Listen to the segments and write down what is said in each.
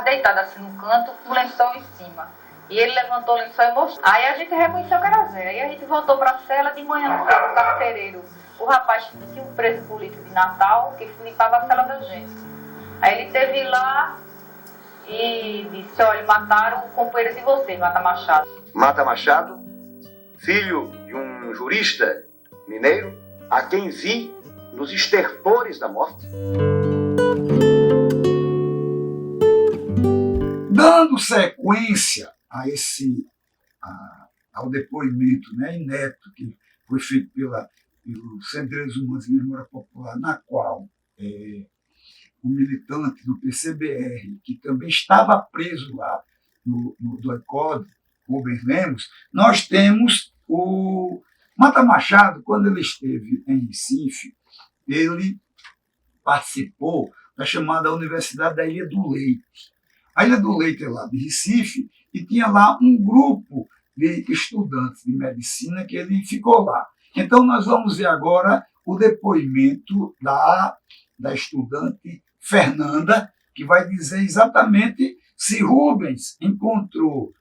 deitado assim no canto, com o lençol em cima. E ele levantou o lençol e mostrou. Aí a gente reconheceu que era Zé. Aí a gente voltou para a cela de manhã, no carcereiro. O rapaz tinha um preso político de Natal que limpava a cela da gente. Aí ele teve lá e disse: olha, mataram o companheiro de você, Mata Machado. Mata Machado, filho de um jurista mineiro, a quem vi nos estertores da morte. Dando sequência ao depoimento, né, inédito que foi feito pelo Centro de Direitos Humanos e Memória Popular, na qual o militante do PCBR, que também estava preso lá no DOI-CODE, Rubens Lemos, nós temos o Mata Machado. Quando ele esteve em Recife, ele participou da chamada Universidade da Ilha do Leite. A Ilha do Leite é lá de Recife e tinha lá um grupo de estudantes de medicina que ele ficou lá. Então, nós vamos ver agora o depoimento da estudante Fernanda, que vai dizer exatamente se Rubens encontrou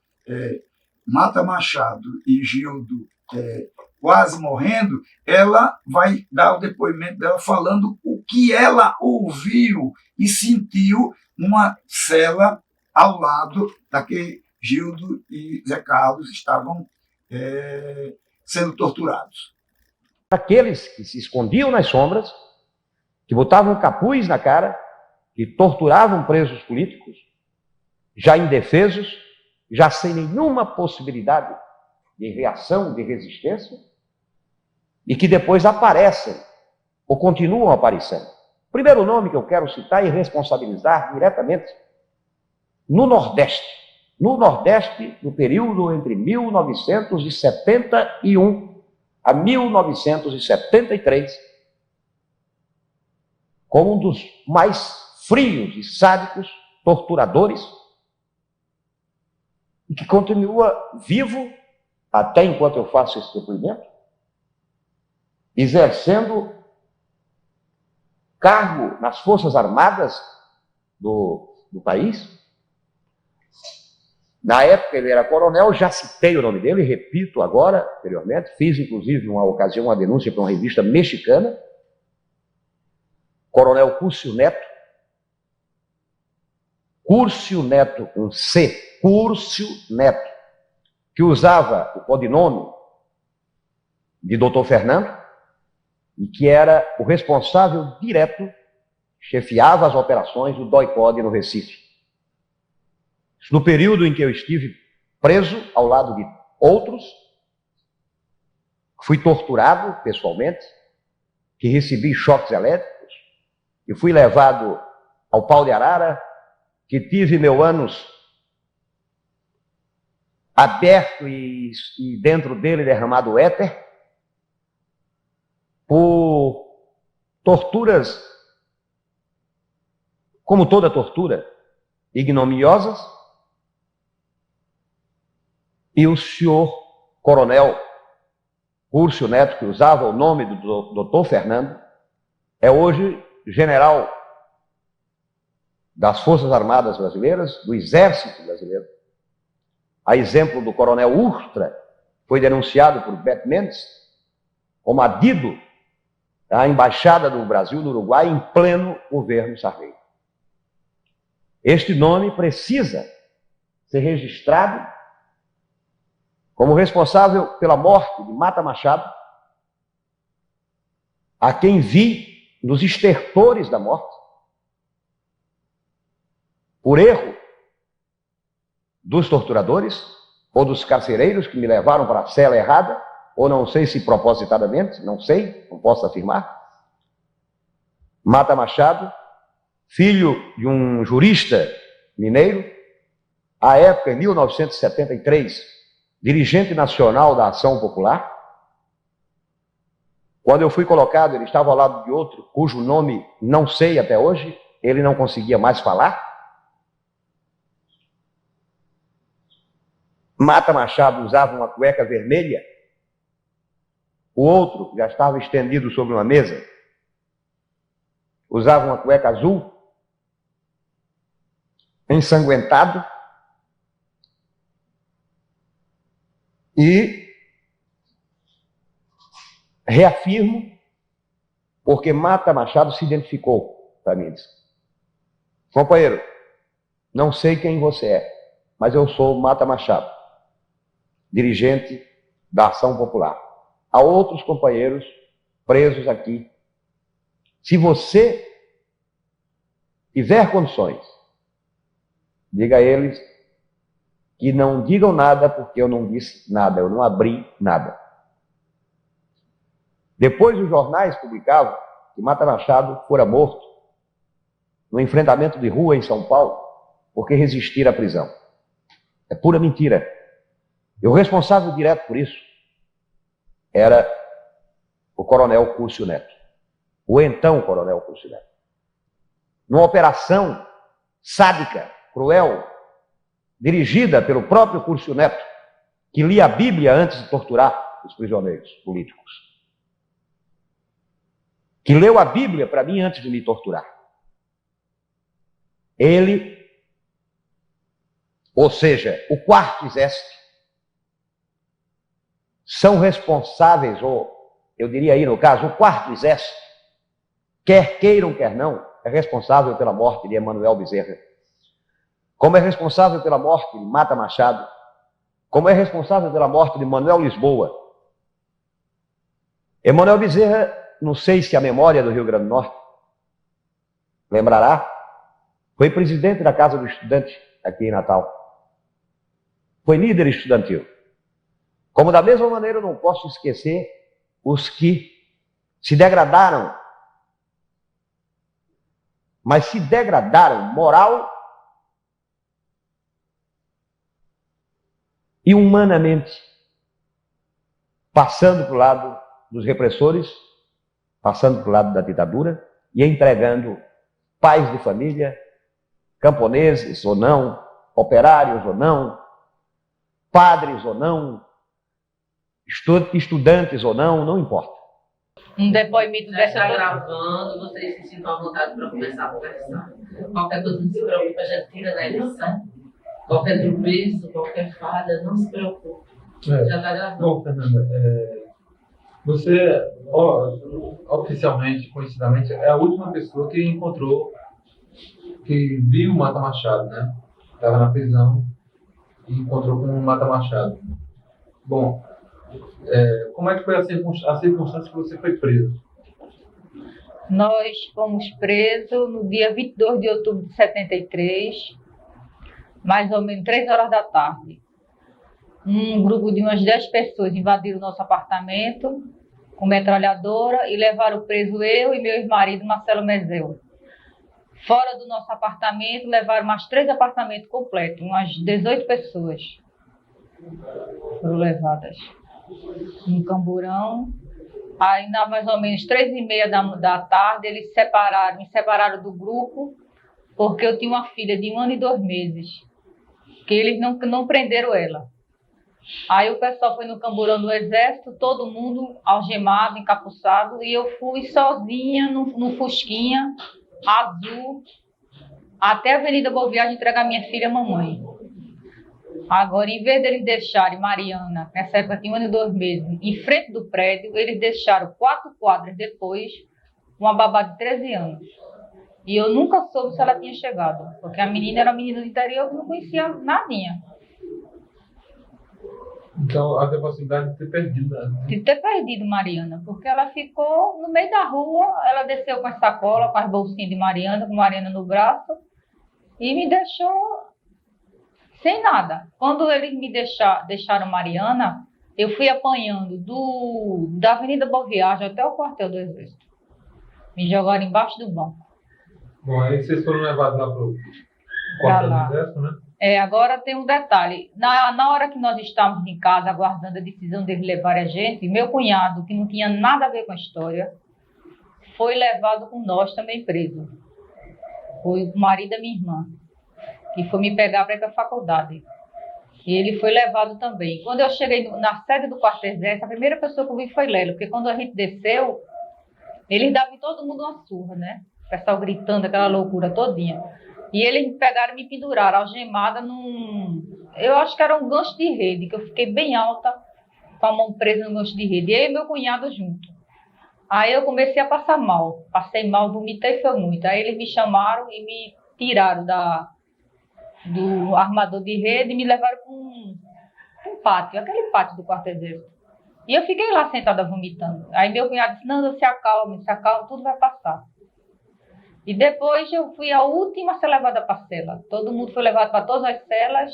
Mata Machado e Gildo quase morrendo. Ela vai dar o depoimento dela falando o que ela ouviu e sentiu numa cela ao lado da que Gildo e Zé Carlos estavam sendo torturados. Aqueles que se escondiam nas sombras, que botavam capuz na cara, que torturavam presos políticos, já indefesos, já sem nenhuma possibilidade de reação, de resistência, e que depois aparecem, ou continuam aparecendo. O primeiro nome que eu quero citar e responsabilizar diretamente, no Nordeste, no período entre 1971 a 1973, como um dos mais frios e sádicos torturadores, e que continua vivo até enquanto eu faço esse depoimento, exercendo cargo nas Forças Armadas do país. Na época ele era coronel, já citei o nome dele, repito agora, anteriormente, fiz inclusive numa ocasião uma denúncia para uma revista mexicana, Coronel Cúrcio Neto, com C, Cúrcio Neto, que usava o codinome de Dr. Fernando e que era o responsável direto, chefiava as operações do DOI-CODE no Recife. No período em que eu estive preso ao lado de outros, fui torturado pessoalmente, que recebi choques elétricos, e fui levado ao Pau de Arara, que tive meu ânus aberto e dentro dele derramado éter, por torturas, como toda tortura, ignominiosas. E o senhor coronel Cúrcio Neto, que usava o nome do doutor Fernando, é hoje general das Forças Armadas Brasileiras, do Exército Brasileiro. A exemplo do coronel Ustra, foi denunciado por Beto Mendes como adido à Embaixada do Brasil no Uruguai em pleno governo Sarney. Este nome precisa ser registrado como responsável pela morte de Mata Machado, a quem vi nos estertores da morte, por erro dos torturadores ou dos carcereiros que me levaram para a cela errada, ou não sei se propositadamente, não sei, não posso afirmar. Mata Machado, filho de um jurista mineiro, à época, em 1973, dirigente nacional da Ação Popular. Quando eu fui colocado, ele estava ao lado de outro, cujo nome não sei até hoje, ele não conseguia mais falar. Mata Machado usava uma cueca vermelha, o outro já estava estendido sobre uma mesa, usava uma cueca azul. ensanguentado, e reafirmo, porque Mata Machado se identificou para mim. Companheiro, não sei quem você é, mas eu sou Mata Machado, dirigente da Ação Popular. Há outros companheiros presos aqui. Se você tiver condições, diga a eles que não digam nada, porque eu não disse nada, eu não abri nada. Depois os jornais publicavam que Mata Machado fora morto no enfrentamento de rua em São Paulo, porque resistira à prisão. É pura mentira. E o responsável direto por isso era o coronel Cúrcio Neto, o então coronel Cúrcio Neto. Numa operação sádica, cruel, dirigida pelo próprio Cúrcio Neto, que lia a Bíblia antes de torturar os prisioneiros políticos. Que leu a Bíblia para mim antes de me torturar. Ele, ou seja, o Quarto Exército, são responsáveis, ou eu diria aí no caso, o Quarto Exército, quer queiram, quer não, é responsável pela morte de Emanuel Bezerra, como é responsável pela morte de Mata Machado, como é responsável pela morte de Manuel Lisboa. Emanuel Bezerra, não sei se a memória do Rio Grande do Norte lembrará, foi presidente da Casa do Estudante aqui em Natal. Foi líder estudantil. Como da mesma maneira eu não posso esquecer os que se degradaram, mas se degradaram moral e humanamente, passando para o lado dos repressores, passando para o lado da ditadura e entregando pais de família, camponeses ou não, operários ou não, padres ou não, estudantes ou não, não importa. Um depoimento Já dessa... está gravando, vocês se sintam à vontade para começar a conversar. Qualquer coisa não se preocupe, a gente tira da edição. Qualquer tropeço, qualquer falha, não se preocupe. Já está gravando. Bom, Fernanda, você, oficialmente, conhecidamente, é a última pessoa que encontrou, que viu o Mata Machado, né? Estava na prisão e encontrou com o Mata Machado. Bom, como é que foi a circunstância que você foi preso? Nós fomos presos no dia 22 de outubro de 73, mais ou menos 3 horas da tarde. Um grupo de umas 10 pessoas invadiram o nosso apartamento com metralhadora e levaram preso eu e meu ex-marido, Marcelo Mezeu. Fora do nosso apartamento, levaram mais 3 apartamentos completos, umas 18 pessoas foram levadas no Camburão. Aí, mais ou menos 3h30 da tarde, eles me separaram do grupo, porque eu tinha uma filha de 1 ano e 2 meses, que eles não prenderam ela. Aí o pessoal foi no Camburão do Exército, todo mundo algemado, encapuçado, e eu fui sozinha no Fusquinha azul até a Avenida Boa Viagem entregar minha filha à mamãe. Agora, em vez deles deixarem Mariana, nessa época tinha 1 ano e 2 meses, em frente do prédio, eles deixaram 4 quadras depois uma babá de 13 anos. E eu nunca soube se ela tinha chegado, porque a menina era uma menina do interior que não conhecia nadinha. Então, havia a possibilidade de ter perdido, né? De ter perdido Mariana, porque ela ficou no meio da rua, ela desceu com a sacola, com as bolsinhas de Mariana, com Mariana no braço, e me deixou sem nada. Quando eles me deixaram Mariana, eu fui apanhando da Avenida Boa Viagem até o quartel do Exército. Me jogaram embaixo do banco. Bom, aí vocês foram levados lá para o quartel do Exército, né? Agora tem um detalhe. Na hora que nós estávamos em casa aguardando a decisão deles levarem a gente, meu cunhado, que não tinha nada a ver com a história, foi levado com nós também preso. Foi o marido da minha irmã, que foi me pegar para ir para a faculdade. E ele foi levado também. Quando eu cheguei na sede do quartel exército, a primeira pessoa que eu vi foi Lelo, porque quando a gente desceu, eles davam em todo mundo uma surra, né? O pessoal gritando, aquela loucura todinha. E eles me pegaram e me penduraram, algemada eu acho que era um gancho de rede, que eu fiquei bem alta, com a mão presa no gancho de rede. E eu e meu cunhado junto. Aí eu comecei a passar mal. Passei mal, vomitei foi muito. Aí eles me chamaram e me tiraram do armador de rede e me levaram para um pátio, aquele pátio do quartel-exército. E eu fiquei lá sentada vomitando. Aí meu cunhado disse, não, se acalme, tudo vai passar. E depois eu fui a última a ser levada para a cela. Todo mundo foi levado para todas as celas.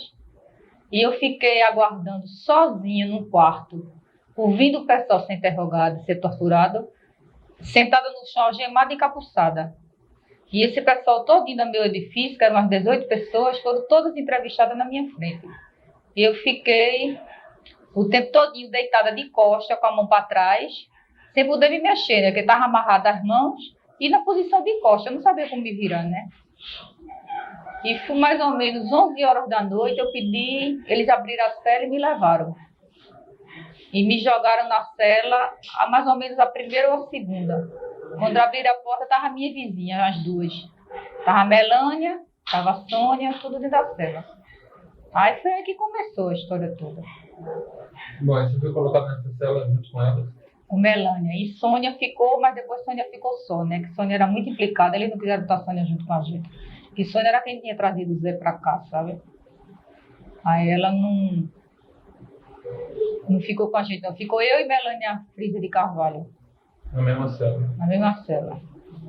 E eu fiquei aguardando sozinha num quarto, ouvindo o pessoal ser interrogado, ser torturado, sentada no chão, algemada e encapuçada. E esse pessoal todinho do meu edifício, que eram umas 18 pessoas, foram todas entrevistadas na minha frente. E eu fiquei o tempo todinho deitada de costa, com a mão para trás, sem poder me mexer, né? Porque estava amarrada as mãos e na posição de costa. Eu não sabia como me virar, né? E foi mais ou menos 11 horas da noite, eu pedi, eles abriram a cela e me levaram. E me jogaram na cela, mais ou menos a primeira ou a segunda. Quando abriram a porta, estava a minha vizinha, as duas. Estava a Melânia, estava a Sônia, tudo dentro da cela. Aí foi aí que começou a história toda. Bom, aí você foi colocado nessa cela junto com ela? Com Melânia. E Sônia ficou, mas depois Sônia ficou só, né? Que Sônia era muito implicada, eles não quiseram botar Sônia junto com a gente. Porque Sônia era quem tinha trazido o Zé pra cá, sabe? Aí ela não ficou com a gente, não. Ficou eu e Melânia Frisa de Carvalho. Na mesma cela? Na mesma cela.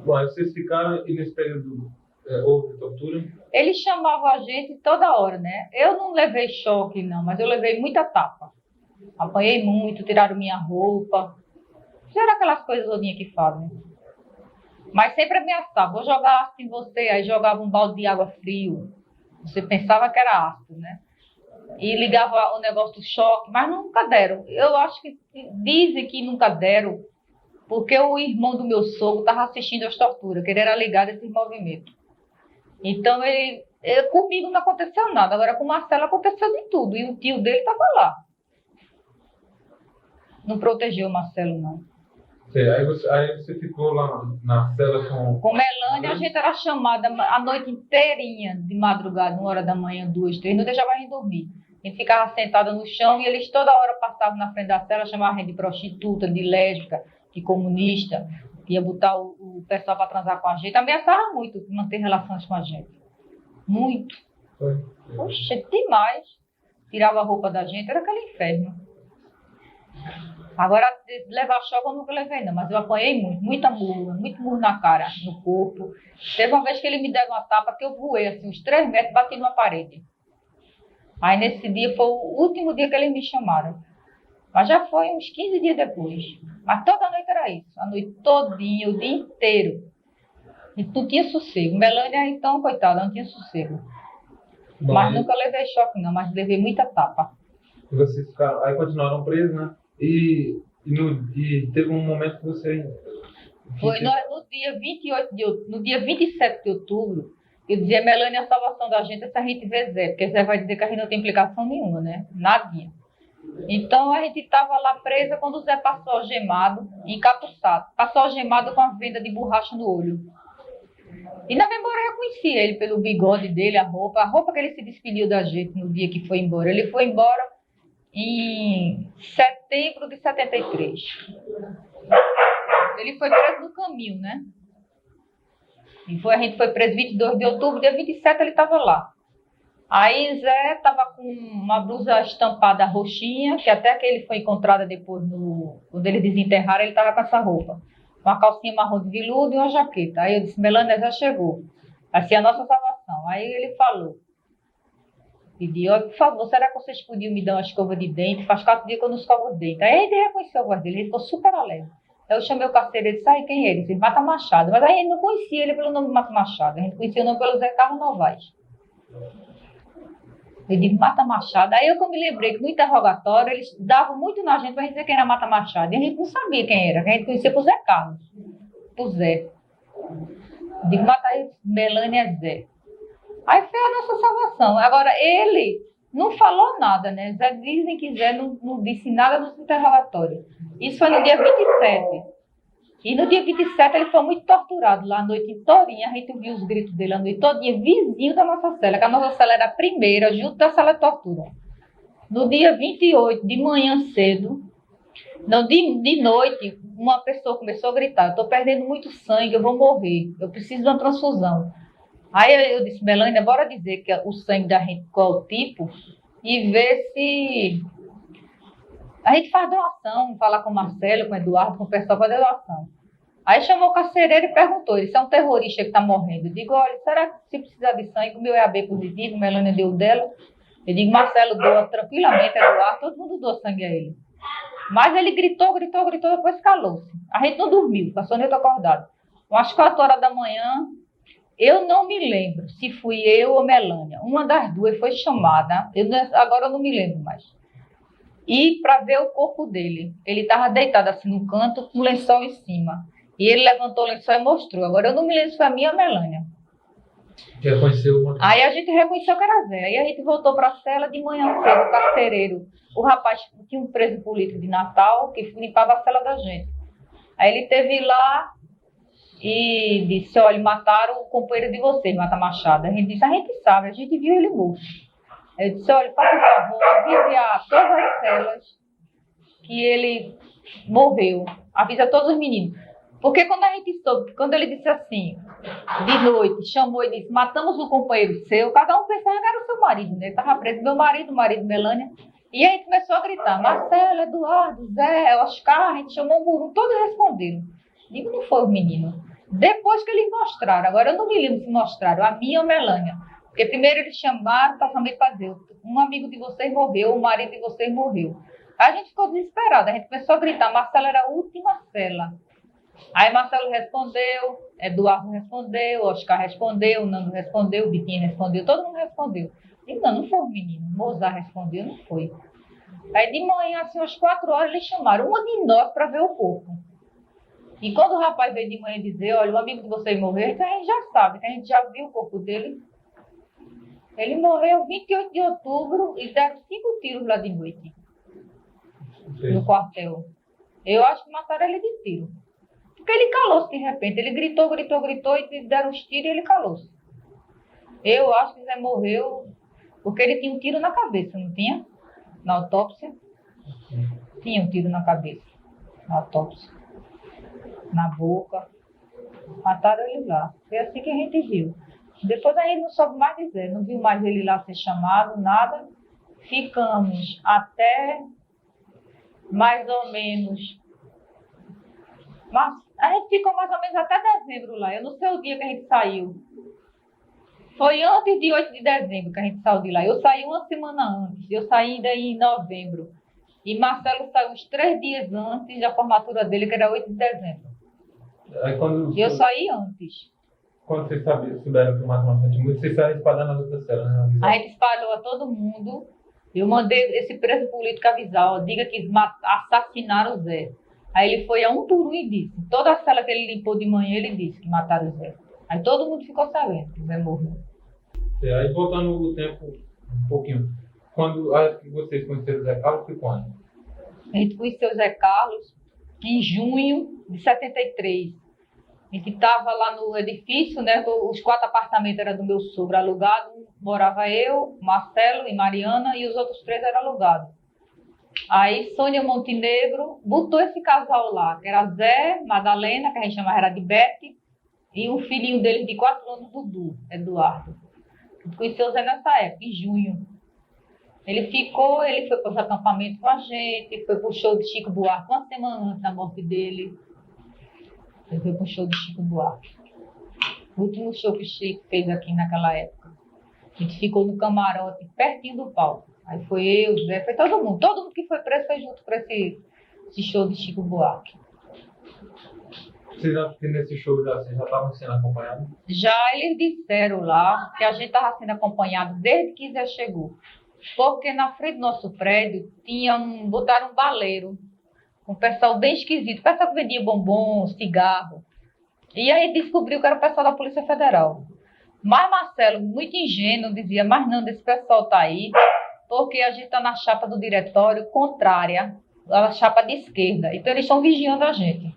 Bom, aí vocês ficaram e nesse período houve tortura? Eles chamavam a gente toda hora, né? Eu não levei choque, não, mas eu levei muita tapa. Apanhei muito, tiraram minha roupa. Fizeram aquelas coisas todinhas que fazem. Mas sempre ameaçava. Vou jogar ácido em você. Aí jogava um balde de água frio. Você pensava que era ácido, né? E ligava o negócio do choque, mas nunca deram. Eu acho que dizem que nunca deram, porque o irmão do meu sogro estava assistindo as torturas, que ele era ligado a esses movimentos. Então, comigo não aconteceu nada. Agora, com o Marcelo aconteceu de tudo. E o tio dele estava lá. Não protegeu o Marcelo, não. Aí você ficou lá na cela com... Com Melânia, a gente era chamada a noite inteirinha, de madrugada, 1 hora da manhã, 2, 3, não deixava a gente dormir. A gente ficava sentada no chão e eles toda hora passavam na frente da cela, chamavam a gente de prostituta, de lésbica, de comunista, ia botar o pessoal para transar com a gente. Ameaçava muito manter relações com a gente. Muito. Oxe, demais. Tirava a roupa da gente, era aquele inferno. Agora, levar choque eu nunca levei, não, mas eu apanhei muito, muito murro na cara, no corpo. Teve uma vez que ele me deu uma tapa que eu voei, assim, uns 3 metros, bati numa parede. Aí, nesse dia, foi o último dia que eles me chamaram. Mas já foi uns 15 dias depois. Mas toda noite era isso, a noite todinha, o dia inteiro. E não tinha sossego. Melânia, então, coitada, não tinha sossego. Bom, mas nunca levei choque, não, mas levei muita tapa. E vocês ficaram, aí continuaram presos, né? E teve um momento que você... Foi no dia 28 de outubro, no dia 27 de outubro, eu dizia, Melânia, a salvação da gente é se a gente ver Zé, porque Zé vai dizer que a gente não tem implicação nenhuma, né? Nadinha. Então a gente estava lá presa quando o Zé passou algemado, encapuçado. Passou algemado com a venda de borracha no olho. E na memória eu reconheci ele pelo bigode dele, a roupa que ele se despediu da gente no dia que foi embora. Ele foi embora em setembro de 73. Ele foi preso no caminho, né? A gente foi preso 22 de outubro, dia 27 ele estava lá. Aí Zé estava com uma blusa estampada roxinha, que até que ele foi encontrada depois, quando eles desenterraram, ele estava com essa roupa. Uma calcinha marrom de veludo e uma jaqueta. Aí eu disse, Melânia, já chegou. Vai ser a nossa salvação. Aí ele falou. Pediu, por favor, será que vocês podiam me dar uma escova de dente? Faz 4 dias que eu não escovo o dente. Aí a gente reconheceu a voz dele, ele ficou super alegre. Aí eu chamei o carcereiro e disse, aí quem é ele? Ele disse, Mata Machado. Mas aí a gente não conhecia ele pelo nome de Mata Machado, a gente conhecia o nome pelo Zé Carlos Novaes. Eu disse, Mata Machado. Aí eu me lembrei que no interrogatório eles davam muito na gente para dizer quem era Mata Machado. E a gente não sabia quem era, a gente conhecia por Zé Carlos. Por Zé. Eu disse, mata aí, Melânia Zé. Aí foi a nossa salvação. Agora, ele não falou nada, né? Dizem que Zé não disse nada no interrogatório. Isso foi no dia 27. E no dia 27 ele foi muito torturado lá a noite inteirinha. A gente viu os gritos dele a noite todinha, vizinho da nossa cela, que a nossa cela era a primeira, junto da sala de tortura. No dia 28, de manhã cedo, não, de noite, uma pessoa começou a gritar: eu estou perdendo muito sangue, eu vou morrer, eu preciso de uma transfusão. Aí eu disse: Melânia, bora dizer que o sangue da gente, qual o tipo, e ver se a gente faz doação, falar com o Marcelo, com o Eduardo, com o pessoal para doação. Aí chamou o carcereiro e perguntou: ele é um terrorista que está morrendo? Eu digo: olha, será que se precisar de sangue, o meu é AB positivo, Melânia deu o dela? Eu digo: Marcelo doa tranquilamente, Eduardo, todo mundo doa sangue a ele. Mas ele gritou, depois calou-se. A gente não dormiu, passou a noite acordado. Umas 4 horas da manhã, eu não me lembro se fui eu ou Melânia. Uma das duas foi chamada, agora eu não me lembro mais. E para ver o corpo dele. Ele estava deitado assim no canto, com o lençol em cima. E ele levantou o lençol e mostrou. Agora eu não me lembro se foi a minha ou a Melânia. Reconheceu. Aí a gente reconheceu que era Zé. Aí a gente voltou para a cela de manhã cedo, o carcereiro. O rapaz tinha um preso político de Natal que limpava a cela da gente. Aí ele teve lá e disse: olha, mataram o companheiro de vocês, Mata Machado. A gente disse: a gente sabe, a gente viu ele morto. Eu disse: olha, faça favor, avise a todas as celas que ele morreu. Avisa todos os meninos. Porque quando a gente soube, quando ele disse assim, de noite, chamou e disse: matamos um companheiro seu, cada um pensava que era o seu marido, né? Ele estava preso, meu marido, Melânia. E a gente começou a gritar: Marcelo, Eduardo, Zé, Oscar. A gente chamou um por um, todos responderam. Digo: não foi o menino. Depois que eles mostraram, agora eu não me lembro se mostraram, a minha ou a Melânia. Porque primeiro eles chamaram para também fazer: um amigo de vocês morreu, o marido de vocês morreu. Aí a gente ficou desesperado, a gente começou a gritar: Marcelo era a última cela. Aí Marcelo respondeu, Eduardo respondeu, Oscar respondeu, Nando respondeu, Bitinha respondeu, todo mundo respondeu. Digo: não foi o menino, Mozart respondeu, não foi. Aí de manhã, assim, às 4 horas, eles chamaram uma de nós para ver o corpo. E quando o rapaz veio de manhã dizer: olha, o amigo de vocês morreu, então a gente já sabe, que a gente já viu o corpo dele. Ele morreu 28 de outubro e deram 5 tiros lá de noite, no quartel. Eu acho que mataram ele de tiro. Porque ele calou-se de repente, ele gritou e deram os tiros e ele calou-se. Eu acho que Zé morreu porque ele tinha um tiro na cabeça, não tinha? Na autópsia? Tinha um tiro na cabeça, na autópsia. Na boca. Mataram ele lá. Foi assim que a gente viu. Depois a gente não soube mais dizer, não viu mais ele lá ser chamado, nada. Ficamos até mais ou menos... Mas a gente ficou mais ou menos até dezembro lá. Eu não sei o dia que a gente saiu. Foi antes de 8 de dezembro que a gente saiu de lá. Eu saí uma semana antes. Eu saí ainda em novembro. E Marcelo saiu uns 3 dias antes da formatura dele, que era 8 de dezembro. Aí quando Eu saí antes. Quando vocês souberam que o Mata Machado tinha muito, vocês saíram espalhando nas outras celas, né? A gente espalhou a todo mundo. Eu mandei esse preso político avisar: ó, diga que assassinaram o Zé. Aí ele foi a um por um e disse. Toda a cela que ele limpou de manhã, ele disse que mataram o Zé. Aí todo mundo ficou sabendo que o Zé morreu. Aí voltando o tempo um pouquinho. Quando vocês conheceram o Zé Carlos, foi quando? A gente conheceu o Zé Carlos em junho de 73. A gente estava lá no edifício, né? Os 4 apartamentos eram do meu sogro alugado. Morava eu, Marcelo e Mariana, e os outros 3 eram alugados. Aí Sônia Montenegro botou esse casal lá, que era Zé, Madalena, que a gente chamava era de Bete, e um filhinho dele de 4 anos, Dudu, Eduardo. A gente conheceu o Zé nessa época, em junho. Ele foi para os acampamentos com a gente, foi para o show de Chico Buarque uma semana antes da morte dele. Ele foi para o show de Chico Buarque. O último show que o Chico fez aqui naquela época. A gente ficou no camarote, pertinho do palco. Aí foi eu, Zé, foi todo mundo. Todo mundo que foi preso foi junto para esse show de Chico Buarque. Vocês acham que nesse show vocês já estavam sendo acompanhados? Já eles disseram lá que a gente estava sendo acompanhado desde que Zé chegou. Porque na frente do nosso prédio botaram um baleiro. Um pessoal bem esquisito. O pessoal que vendia bombom, cigarro. E aí descobriu que era o pessoal da Polícia Federal. Mas Marcelo, muito ingênuo, dizia: mas não, esse pessoal está aí porque a gente está na chapa do diretório contrária, a chapa de esquerda. Então eles estão vigiando a gente.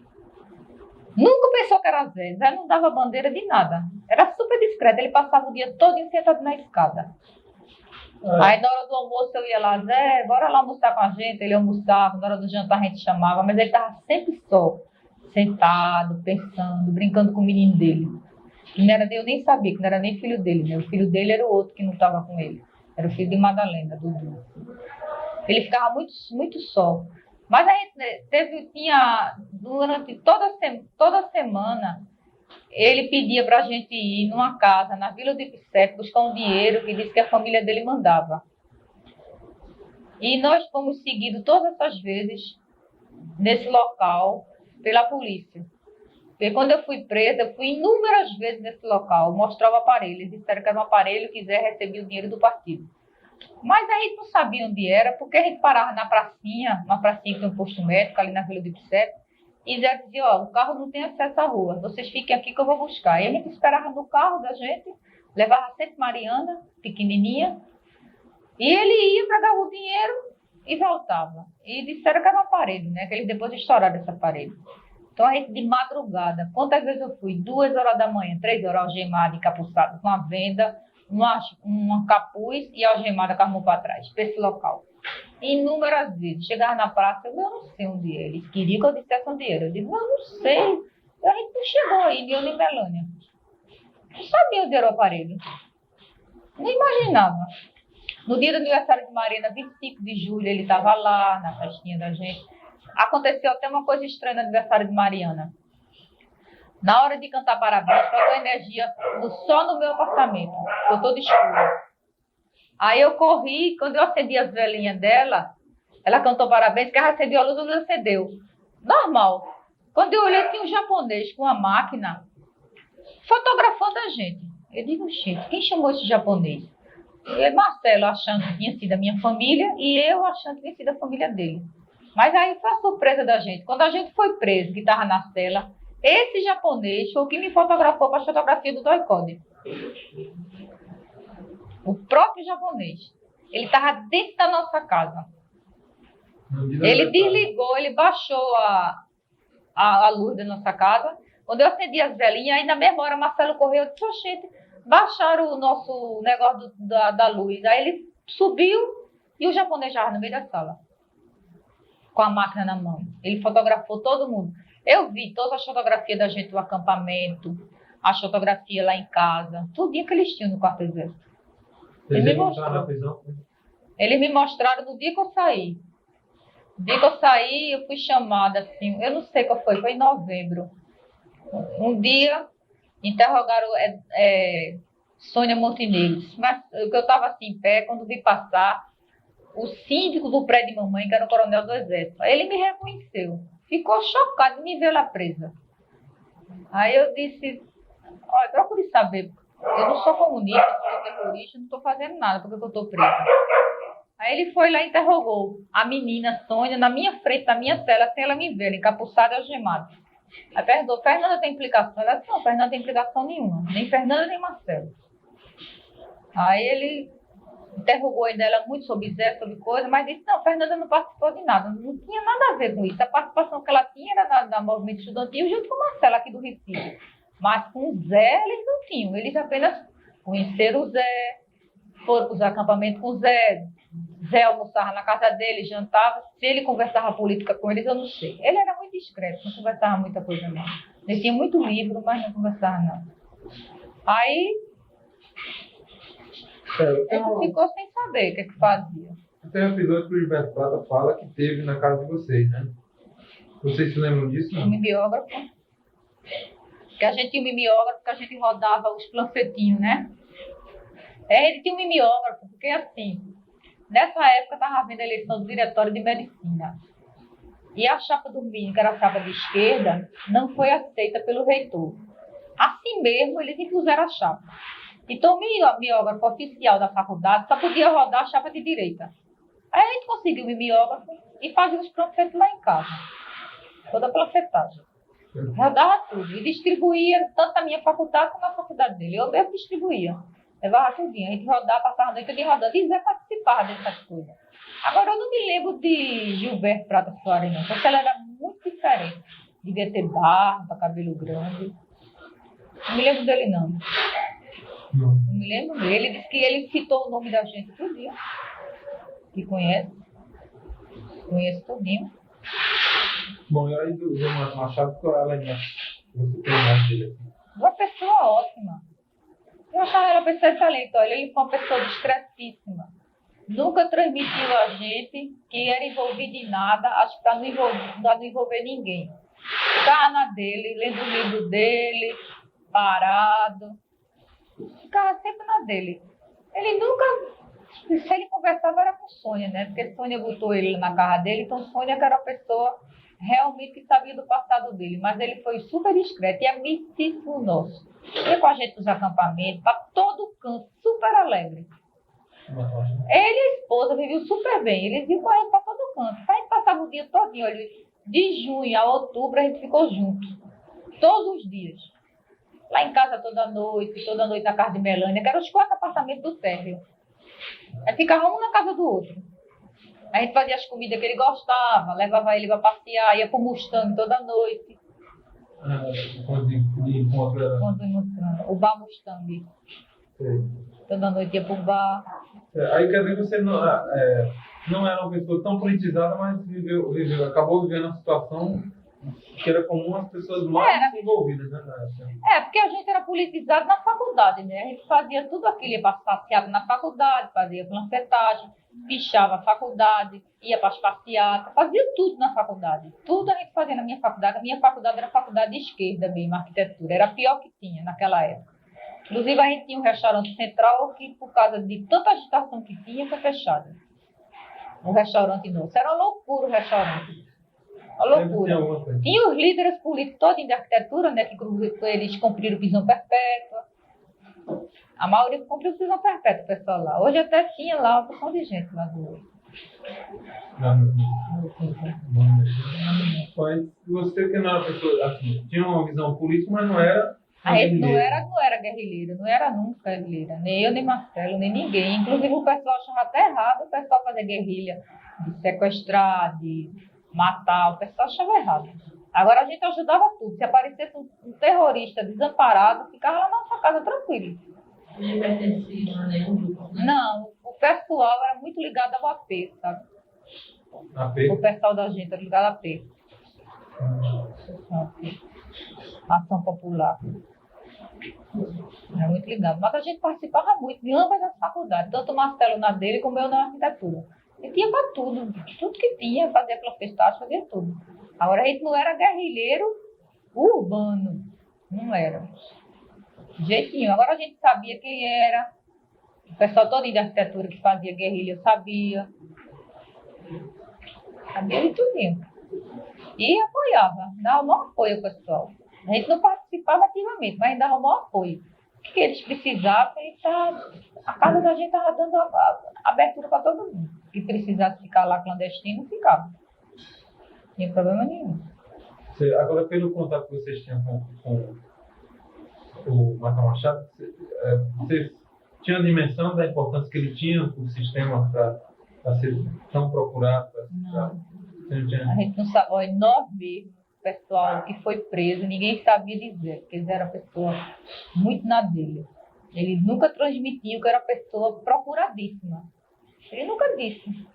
Nunca pensou que era Zé. Zé não dava bandeira de nada. Era super discreto. Ele passava o dia todo sentado na escada. Aí na hora do almoço eu ia lá, Zé, bora lá almoçar com a gente. Ele almoçava, na hora do jantar a gente chamava, mas ele estava sempre só, sentado, pensando, brincando com o menino dele. Que não era, eu nem sabia que não era nem filho dele, né? O filho dele era o outro que não estava com ele. Era o filho de Madalena, Dudu. Ele ficava muito, muito só. Mas a gente tinha, durante toda semana, ele pedia para a gente ir numa casa, na Vila do Ipicé, buscar um dinheiro que disse que a família dele mandava. E nós fomos seguidos todas essas vezes nesse local pela polícia. Porque quando eu fui presa, eu fui inúmeras vezes nesse local, mostrar o aparelho. Eles disseram que era um aparelho que Zé recebia o dinheiro do partido. Mas a gente não sabia onde era, porque a gente parava na pracinha, uma pracinha que tem um posto médico ali na Vila do Ipicé, e Zé dizia, ó, o carro não tem acesso à rua, vocês fiquem aqui que eu vou buscar. E a gente esperava no carro da gente, levava sempre Mariana, pequenininha, e ele ia pegar o dinheiro e voltava. E disseram que era um aparelho, né, que eles depois estouraram esse aparelho. Então a gente de madrugada, quantas vezes eu fui? 2 horas da manhã, 3 horas algemada, encapuçada, com a venda, uma capuz e algemada com a mão para trás, para esse local. Inúmeras vezes. Chegava na praça, eu não sei onde é. Eles queriam que eu dissesse onde era. Eu digo, não sei. A gente não chegou aí, nem eu nem Melânia. Não sabia onde era o aparelho. Não imaginava. No dia do aniversário de Marina, 25 de julho, ele estava lá, na festinha da gente. Aconteceu até uma coisa estranha no aniversário de Mariana. Na hora de cantar parabéns, faltou energia só no meu apartamento. Ficou todo escuro. Aí eu corri, quando eu acendi as velhinhas dela, ela cantou parabéns, que ela acendeu a luz, a luz acendeu. Normal. Quando eu olhei, tinha um japonês com uma máquina fotografando a gente. Eu digo, gente, quem chamou esse japonês? E Marcelo achando que tinha sido a minha família e eu achando que tinha sido a família dele. Mas aí foi a surpresa da gente. Quando a gente foi preso, que estava na cela, esse japonês foi o que me fotografou para a fotografia do Doicode. O próprio japonês. Ele estava dentro da nossa casa. Ele desligou, ele baixou a luz da nossa casa. Quando eu acendi as velhinhas, aí na mesma hora Marcelo correu e disse, gente, baixaram o nosso negócio da luz. Aí ele subiu e o japonês já no meio da sala, com a máquina na mão. Ele fotografou todo mundo. Eu vi todas as fotografias da gente do acampamento, as fotografias lá em casa, tudinho que eles tinham no quarto exército. Eles me mostraram no dia que eu saí. No dia que eu saí, eu fui chamada assim, eu não sei qual foi em novembro. Um dia, interrogaram Sônia Montenegro. Mas eu estava assim em pé, quando vi passar o síndico do prédio de mamãe, que era o coronel do exército. Ele me reconheceu. Ficou chocado de me ver lá presa. Aí eu disse, olha, procure saber, eu não sou comunista, não sou terrorista, não estou fazendo nada porque eu estou presa. Aí ele foi lá e interrogou a menina Sônia na minha frente, na minha cela, sem ela me ver, encapuçada e algemada. Aí perguntou, Fernanda tem implicação? Ela disse, não, Fernanda não tem implicação nenhuma, nem Fernanda nem Marcelo. Aí ele interrogou ainda ela muito sobre Zé, sobre coisa, mas disse, não, Fernanda não participou de nada, não tinha nada a ver com isso. A participação que ela tinha era da movimento estudantil junto com Marcelo aqui do Recife. Mas com o Zé eles não tinham, eles apenas conheceram o Zé, foram para os acampamentos com o Zé. Zé almoçava na casa dele, jantava. Se ele conversava política com eles, eu não sei. Ele era muito discreto, não conversava muita coisa não. Ele tinha muito livro, mas não conversava nada. Aí ele ficou sem saber o que fazia. Tem um episódio que o Gilberto Prata fala que teve na casa de vocês, né? Vocês se lembram disso, não? Um mimeógrafo. Que a gente tinha um mimeógrafo, que a gente rodava os planfetinhos, né? Ele tinha um mimeógrafo, porque assim, nessa época estava havendo a eleição do diretório de medicina. E a chapa do Minho, que era a chapa de esquerda, não foi aceita pelo reitor. Assim mesmo, eles impuseram a chapa. Então, o mimeógrafo oficial da faculdade só podia rodar a chapa de direita. Aí a gente conseguiu o mimeógrafo e fazia os panfletos lá em casa. Toda a panfletagem. Rodava tudo. E distribuía tanto na minha faculdade como na faculdade dele. Eu mesmo distribuía. Levava tudinho. A gente rodava, passava a noite de rodando. E Zé participava dessas coisas. Agora, eu não me lembro de Gilberto Prata Soares, não. Porque ela era muito diferente. devia ter barba, cabelo grande. Não me lembro dele, não. Não me lembro dele. Ele disse que ele citou o nome da gente todo dia. Que conhece. Conhece todinho. Bom, e aí do Machado, qual é a lembrança que você tem mais dele aqui? Uma pessoa ótima. Eu achava ela uma pessoa excelente. Olha, ele foi uma pessoa discretíssima. Nunca transmitiu a gente que era envolvido em nada, acho que para não envolver ninguém. Ficava na dele, lendo o livro dele, parado. Ficava sempre na dele. Ele nunca... Se ele conversava era com Sônia, né? Porque Sônia botou ele na casa dele, então Sônia que era uma pessoa realmente que sabia do passado dele. Mas ele foi super discreto e amicíssimo nosso. Ia com a gente nos acampamentos, para todo canto, super alegre. Ele e a esposa viviam super bem, eles iam com a gente para todo canto. A gente passava o dia todinho, olha, de junho a outubro a gente ficou junto. Todos os dias. Lá em casa toda noite na casa de Melânia, que eram os 4 apartamentos do térreo. Aí ficava um na casa do outro. A gente fazia as comidas que ele gostava, levava ele para passear, ia pro Mustang toda noite. Quando de encontro era... O bar Mustang. Toda noite ia pro bar. Aí quer dizer que você não era uma pessoa tão politizada, mas acabou vivendo uma situação que era comum às pessoas mais envolvidas, né? Porque a gente era politizado na faculdade, né? A gente fazia tudo aquilo, ia passear na faculdade, fazia panfletagem, pichava a faculdade, ia para as passeatas, fazia tudo na faculdade. Tudo a gente fazia na minha faculdade. A minha faculdade era faculdade de esquerda mesmo, arquitetura. Era a pior que tinha naquela época. Inclusive, a gente tinha um restaurante central que, por causa de tanta agitação que tinha, foi fechado. Um restaurante nosso. Era uma loucura o restaurante. Uma loucura. Tinha os líderes políticos todos de arquitetura, né, que eles cumpriram prisão perpétua. A maioria cumpriu prisão perpétua, o pessoal lá. Hoje até tinha lá uma porção de gente lá do... Mas você que não era pessoa, assim, tinha uma visão política, mas não era... A gente não era guerrilheira, não era nunca guerrilheira. Nem eu, nem Marcelo, nem ninguém. Inclusive o pessoal achava até errado o pessoal fazer guerrilha, de sequestrar, de matar. O pessoal achava errado. Agora a gente ajudava tudo. Se aparecesse um terrorista desamparado, ficava lá na nossa casa tranquilo. Nem pertencia a nenhum grupo. Não, o pessoal era muito ligado ao AP, sabe? AP? O pessoal da gente era ligado ao AP. Ação Popular. Era muito ligado. Mas a gente participava muito de ambas as faculdades, tanto o Marcelo na dele como eu na arquitetura. E tinha para tudo, tudo que tinha, fazia professagem, fazia tudo. Agora a gente não era guerrilheiro urbano, não era. De jeito nenhum. Agora a gente sabia quem era. O pessoal todo de arquitetura que fazia guerrilha, eu sabia. Sabia de tudinho. E apoiava, dava o maior apoio ao pessoal. A gente não participava ativamente, mas dava o maior apoio. O que eles precisavam, a casa da gente estava dando abertura para todo mundo. Se precisasse ficar lá clandestino, ficava. Não tinha problema nenhum. Agora, pelo contato que vocês tinham com o Mata Machado, você tinha a dimensão da importância que ele tinha para o sistema para ser tão procurado? A gente não sabe. Olha, nós mesmos, o pessoal que foi preso, ninguém sabia dizer, porque eles eram pessoas muito na dele. Ele nunca transmitiu que era pessoa procuradíssima. Ele nunca disse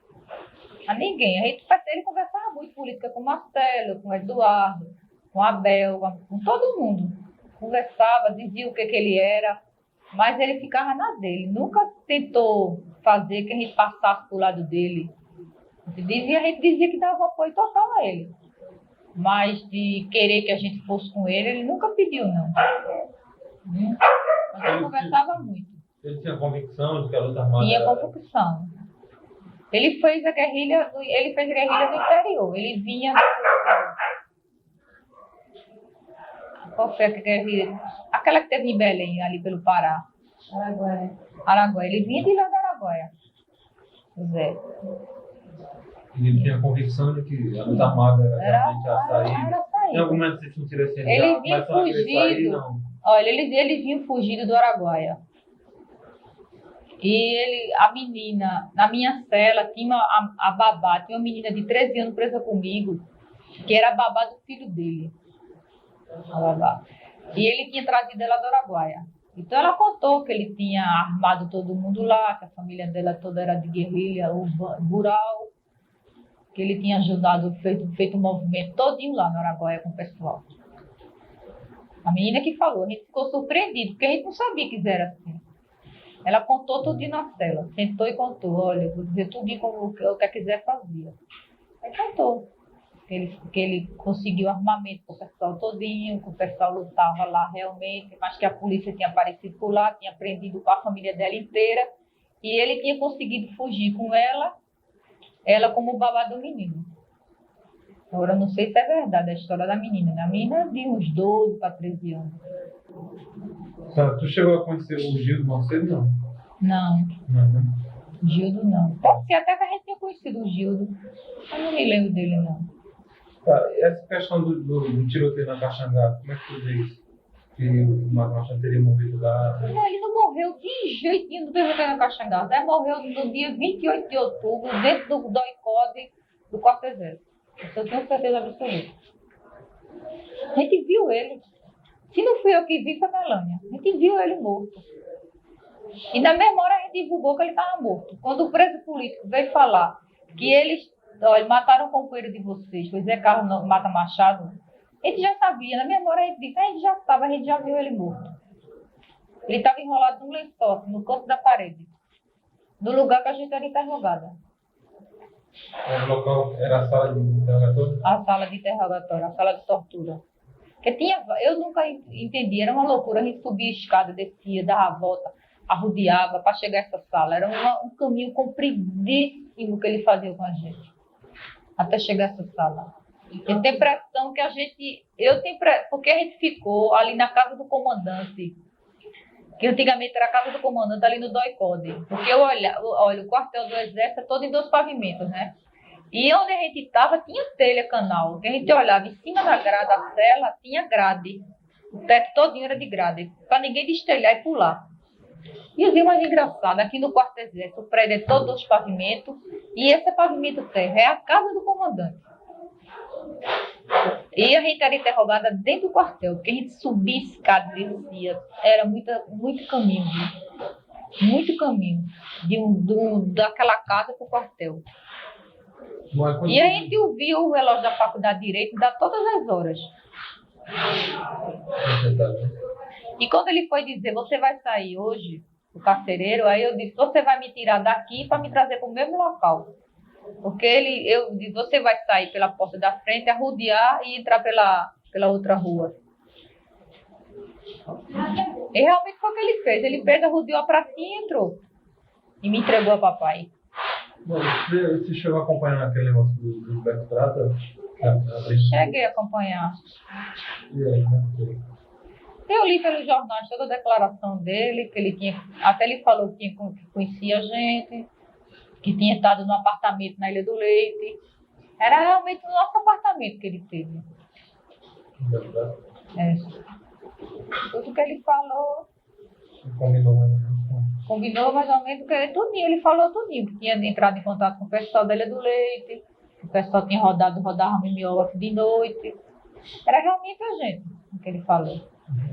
a ninguém. Ele conversava muito política com o Marcelo, com o Eduardo, com o Abel, com todo mundo. Conversava, dizia o que ele era, mas ele ficava na dele. Nunca tentou fazer que a gente passasse pro lado dele. A gente dizia que dava apoio total a ele. Mas de querer que a gente fosse com ele, ele nunca pediu, não. Mas ele conversava muito. Ele tinha convicção de que a luta armada... Tinha convicção. Ele fez a guerrilha no interior. Ele vinha... Qual foi a guerrilha? Aquela que teve em Belém, ali pelo Pará. Araguaia. Ele vinha de lá da Araguaia. Zé. Ele tinha a convicção de que a luta armada era realmente a saída. Era a saída. Em algum momento vocês não tiram assim, ele vinha fugido. Olha, ele vinha fugido do Araguaia. E a menina, na minha cela, tinha a babá, tinha uma menina de 13 anos presa comigo, que era a babá do filho dele. Babá. E ele tinha trazido ela do Araguaia. Então ela contou que ele tinha armado todo mundo lá, que a família dela toda era de guerrilha, rural, que ele tinha ajudado, feito um movimento todinho lá no Araguaia com o pessoal. A menina que falou, a gente ficou surpreendido, porque a gente não sabia que era assim. Ela contou tudinho na cela, sentou e contou, olha, vou dizer tudinho como o que quiser fazia. Aí contou que ele conseguiu armamento com o pessoal todinho, que o pessoal lutava lá realmente, mas que a polícia tinha aparecido por lá, tinha prendido com a família dela inteira, e ele tinha conseguido fugir com ela como babá do menino. Agora, eu não sei se é verdade a história da menina, né? A menina é de uns 12 para 13 anos. Tu chegou a conhecer o Gildo Macedo, não? Não. Não, né? Gildo não. Pode ser até que a gente tenha conhecido o Gildo. Eu não me lembro dele, não. Tá, essa questão do tiroteio na Caxangá, como é que tu vê isso? Que o Matamarchado teria morrido lá? Não, ele não morreu de jeitinho do tiroteio na Caxangá. Ele morreu no dia 28 de outubro, dentro do DOI-CODE do Quarto Exército. Isso eu tenho certeza absoluta. A gente viu ele. Se não fui eu que vi, foi a Melânia. A gente viu ele morto. E na mesma hora a gente divulgou que ele estava morto. Quando o preso político veio falar que eles mataram o companheiro de vocês, foi Zé Carlos Mata Machado, a gente já sabia. Na mesma hora a gente disse, a gente já viu ele morto. Ele estava enrolado num lençol, no canto da parede, no lugar que a gente era interrogada. O local era a sala de interrogatório? A sala de interrogatório, a sala de tortura. Porque eu nunca entendi, era uma loucura. A gente subia a escada, descia, dava a volta, arrodeava para chegar a essa sala. Era um caminho compridíssimo que ele fazia com a gente, até chegar a essa sala. Eu tenho impressão que porque a gente ficou ali na casa do comandante, que antigamente era a casa do comandante, ali no DOI-CODE. Porque olha, o quartel do Exército é todo em 2 pavimentos, né? E onde a gente estava tinha telha canal, que a gente olhava em cima da grade da cela, tinha grade. O teto todinho era de grade, para ninguém destelhar e pular. E eu vi mais engraçado, aqui no quarto exército, o prédio é todo 2 pavimentos, e esse pavimento terra é a casa do comandante. E a gente era interrogada dentro do quartel, porque a gente subia escada e descia, era muito caminho, viu? Muito caminho, daquela casa para o quartel. E a gente ouviu o relógio da faculdade de Direito dar todas as horas. E quando ele foi dizer, você vai sair hoje, o carcereiro, aí eu disse, você vai me tirar daqui para me trazer para o mesmo local. Porque eu disse, você vai sair pela porta da frente, arrodear e entrar pela outra rua. E realmente foi o que ele fez. Ele fez, arrodeou a pracinha e entrou. E me entregou a papai. Bom, você chegou a acompanhar aquele negócio do Gilberto Prata? Cheguei a acompanhar. E aí, né? Eu li pelos jornais toda a declaração dele, que ele tinha, até ele falou que conhecia a gente, que tinha estado no apartamento na Ilha do Leite. Era realmente o nosso apartamento que ele teve. Tudo que ele falou. Combinou mais ou menos tudinho, ele falou tudinho, que tinha entrado em contato com o pessoal da Ilha do Leite, o pessoal tinha rodava mimeógrafo de noite. Era realmente a gente, o que ele falou.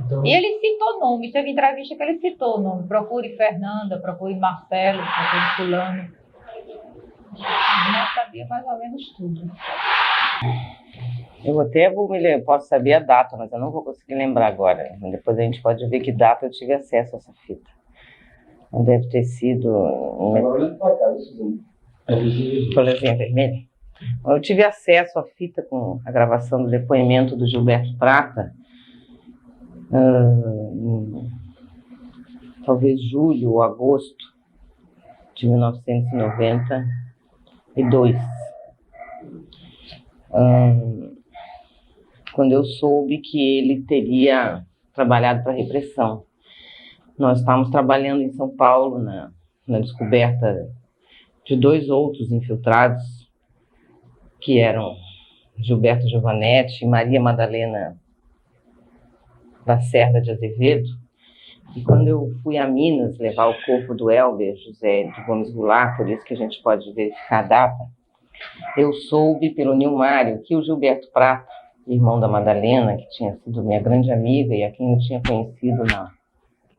Então... E ele citou nome, teve entrevista que ele citou nome. Procure Fernanda, procure Marcelo, procure fulano. Nós sabia mais ou menos tudo. Eu até posso saber a data, mas eu não vou conseguir lembrar agora. Depois a gente pode ver que data eu tive acesso a essa fita. Deve ter sido... Folhazinha vermelha. Eu tive acesso à fita com a gravação do depoimento do Gilberto Prata, talvez julho ou agosto de 1992. Quando eu soube que ele teria trabalhado para a repressão. Nós estávamos trabalhando em São Paulo na descoberta de 2 outros infiltrados, que eram Gilberto Giovanetti e Maria Madalena Lacerda de Azevedo. E quando eu fui a Minas levar o corpo do Elber José de Gomes Goulart, por isso que a gente pode verificar a data, eu soube pelo Nilmário que o Gilberto Prata irmão da Madalena, que tinha sido minha grande amiga e a quem eu tinha conhecido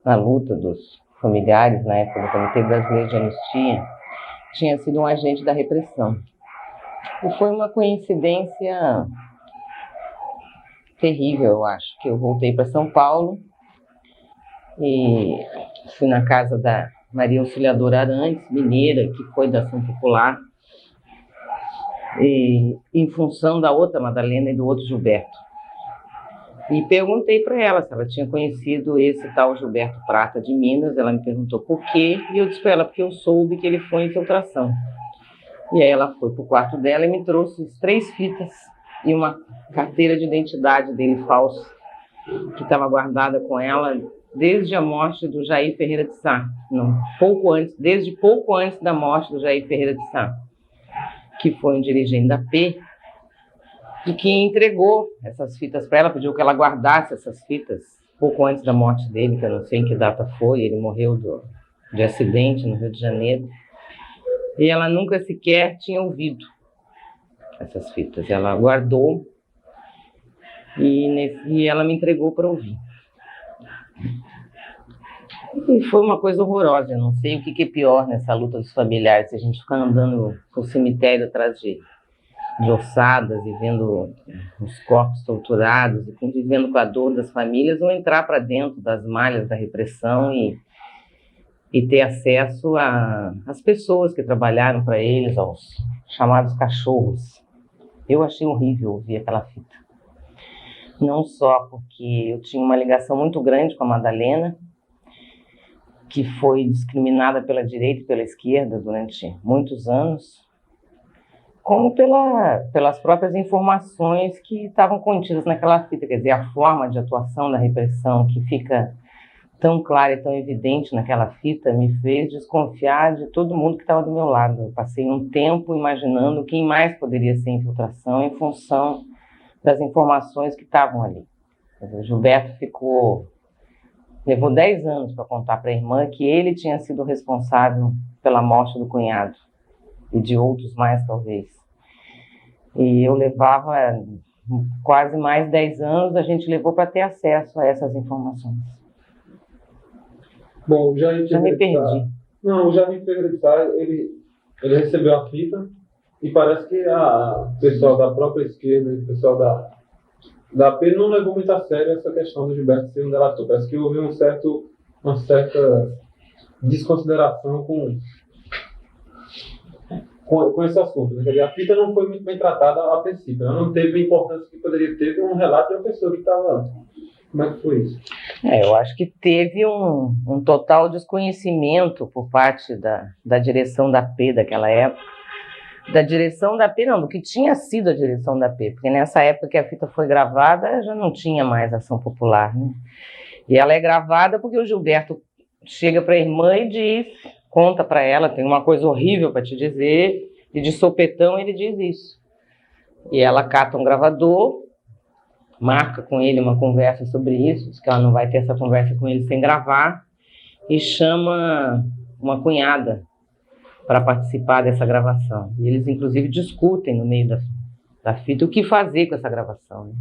na luta dos familiares na época do Comitê Brasileiro de Anistia, tinha sido um agente da repressão. E foi uma coincidência terrível, eu acho, que eu voltei para São Paulo e fui na casa da Maria Auxiliadora Arantes, mineira, que foi da Ação Popular, e, em função da outra Madalena e do outro Gilberto. E perguntei para ela se ela tinha conhecido esse tal Gilberto Prata de Minas. Ela me perguntou por quê, e eu disse para ela porque eu soube que ele foi infiltração. E aí ela foi para o quarto dela e me trouxe 3 fitas e uma carteira de identidade dele falsa, que estava guardada com ela desde a morte do Jair Ferreira de Sá. Não, desde pouco antes da morte do Jair Ferreira de Sá, que foi um dirigente da P, e que entregou essas fitas para ela, pediu que ela guardasse essas fitas pouco antes da morte dele, que eu não sei em que data foi, ele morreu de acidente no Rio de Janeiro, e ela nunca sequer tinha ouvido essas fitas. Ela guardou e ela me entregou para ouvir. E foi uma coisa horrorosa. Eu não sei o que é pior nessa luta dos familiares, se a gente ficar andando pro cemitério atrás de ossadas e vendo os corpos torturados e convivendo com a dor das famílias, ou entrar para dentro das malhas da repressão e ter acesso às pessoas que trabalharam para eles, aos chamados cachorros. Eu achei horrível ouvir aquela fita. Não só porque eu tinha uma ligação muito grande com a Madalena, que foi discriminada pela direita e pela esquerda durante muitos anos, como pelas próprias informações que estavam contidas naquela fita, quer dizer, a forma de atuação da repressão que fica tão clara e tão evidente naquela fita me fez desconfiar de todo mundo que estava do meu lado. Eu passei um tempo imaginando quem mais poderia ser infiltração em função das informações que estavam ali. Quer dizer, o Gilberto levou 10 anos para contar para a irmã que ele tinha sido responsável pela morte do cunhado e de outros mais, talvez. E eu levava quase mais 10 anos, a gente levou para ter acesso a essas informações. Bom, já me perdi. Não, o Jair Ferreira de Sá, ele recebeu a fita e parece que o pessoal da própria esquerda e o pessoal da AP não levou muito a sério essa questão do Gilberto ser um delator. Parece que houve uma certa desconsideração com esse assunto. Quer dizer, a fita não foi muito bem tratada a princípio. Ela não teve a importância que poderia ter um relato de uma pessoa que estava... Como é que foi isso? Eu acho que teve um total desconhecimento por parte da direção da P daquela época. Da direção da P, não, do que tinha sido a direção da P, porque nessa época que a fita foi gravada, já não tinha mais Ação Popular, né? E ela é gravada porque o Gilberto chega para a irmã e conta para ela, tem uma coisa horrível para te dizer, e de sopetão ele diz isso. E ela cata um gravador, marca com ele uma conversa sobre isso, diz que ela não vai ter essa conversa com ele sem gravar, e chama uma cunhada para participar dessa gravação. E eles, inclusive, discutem no meio da fita o que fazer com essa gravação, né?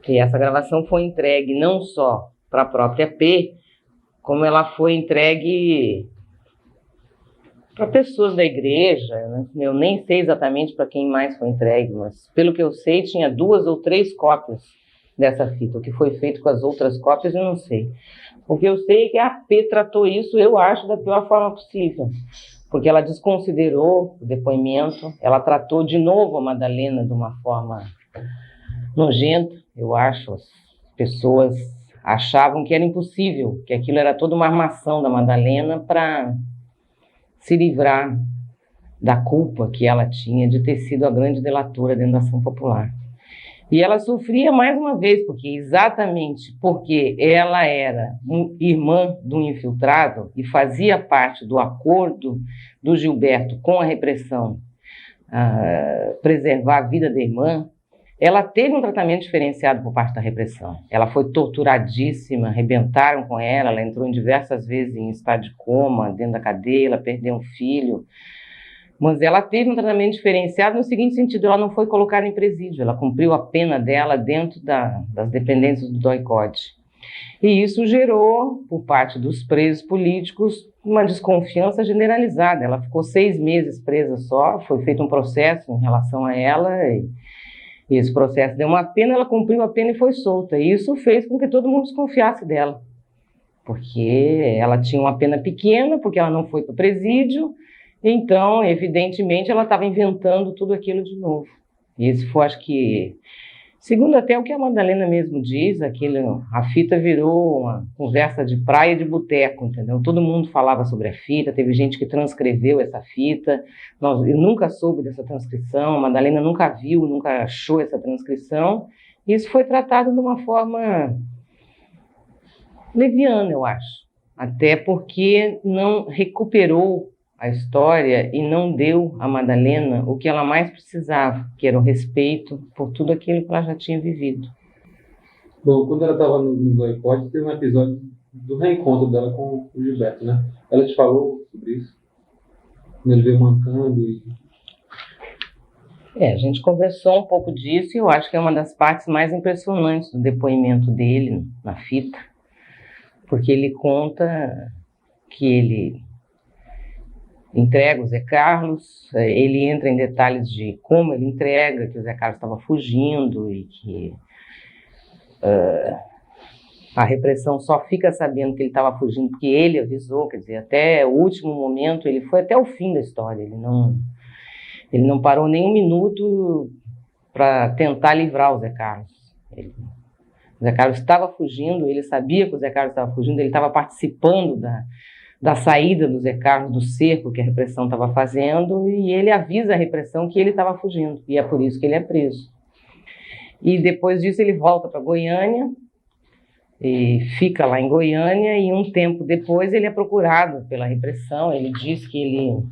E essa gravação foi entregue não só para a própria P, como ela foi entregue para pessoas da igreja, né? Eu nem sei exatamente para quem mais foi entregue, mas pelo que eu sei, tinha 2 ou 3 cópias dessa fita. O que foi feito com as outras cópias, eu não sei. O que eu sei é que a P tratou isso, eu acho, da pior forma possível, porque ela desconsiderou o depoimento, ela tratou de novo a Madalena de uma forma nojenta, eu acho. As pessoas achavam que era impossível, que aquilo era toda uma armação da Madalena para se livrar da culpa que ela tinha de ter sido a grande delatora dentro da Ação Popular. E ela sofria mais uma vez, exatamente porque ela era irmã de um infiltrado e fazia parte do acordo do Gilberto com a repressão, preservar a vida da irmã, ela teve um tratamento diferenciado por parte da repressão. Ela foi torturadíssima, arrebentaram com ela entrou diversas vezes em estado de coma, dentro da cadeia, ela perdeu um filho. Mas ela teve um tratamento diferenciado no seguinte sentido: ela não foi colocada em presídio, ela cumpriu a pena dela dentro das dependências do DOI-CODE. E isso gerou, por parte dos presos políticos, uma desconfiança generalizada. Ela ficou 6 meses presa só, foi feito um processo em relação a ela, e esse processo deu uma pena, ela cumpriu a pena e foi solta. E isso fez com que todo mundo desconfiasse dela, porque ela tinha uma pena pequena, porque ela não foi para o presídio, então, evidentemente, ela estava inventando tudo aquilo de novo. E esse foi, acho que, segundo até o que a Madalena mesmo diz, a fita virou uma conversa de praia e de boteco, entendeu? Todo mundo falava sobre a fita, teve gente que transcreveu essa fita, eu nunca soube dessa transcrição, a Madalena nunca viu, nunca achou essa transcrição, e isso foi tratado de uma forma leviana, eu acho, até porque não recuperou a história e não deu à Madalena o que ela mais precisava, que era o respeito por tudo aquilo que ela já tinha vivido. Bom, quando ela estava no DOI-CODE, teve um episódio do reencontro dela com o Gilberto, né? Ela te falou sobre isso? Quando ele veio mancando e... A gente conversou um pouco disso e eu acho que é uma das partes mais impressionantes do depoimento dele na fita, porque ele conta que ele entrega o Zé Carlos, ele entra em detalhes de como ele entrega, que o Zé Carlos estava fugindo e que a repressão só fica sabendo que ele estava fugindo porque ele avisou, quer dizer, até o último momento, ele foi até o fim da história, ele não parou nem um minuto para tentar livrar o Zé Carlos. O Zé Carlos estava fugindo, ele sabia que o Zé Carlos estava fugindo, ele estava participando da saída do Zé Carlos do cerco que a repressão estava fazendo, e ele avisa a repressão que ele estava fugindo, e é por isso que ele é preso. E depois disso ele volta para Goiânia, e fica lá em Goiânia, e um tempo depois ele é procurado pela repressão. Ele diz que ele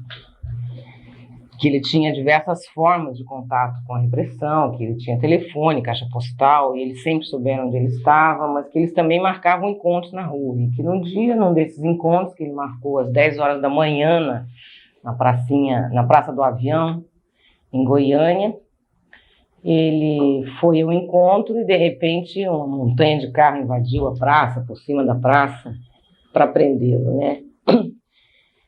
tinha diversas formas de contato com a repressão, que ele tinha telefone, caixa postal, e eles sempre souberam onde ele estava, mas que eles também marcavam encontros na rua, e que num desses encontros, que ele marcou às 10 horas da manhã na Praça do Avião, em Goiânia, ele foi ao encontro e, de repente, uma montanha de carro invadiu a praça, por cima da praça, para prendê-lo, né?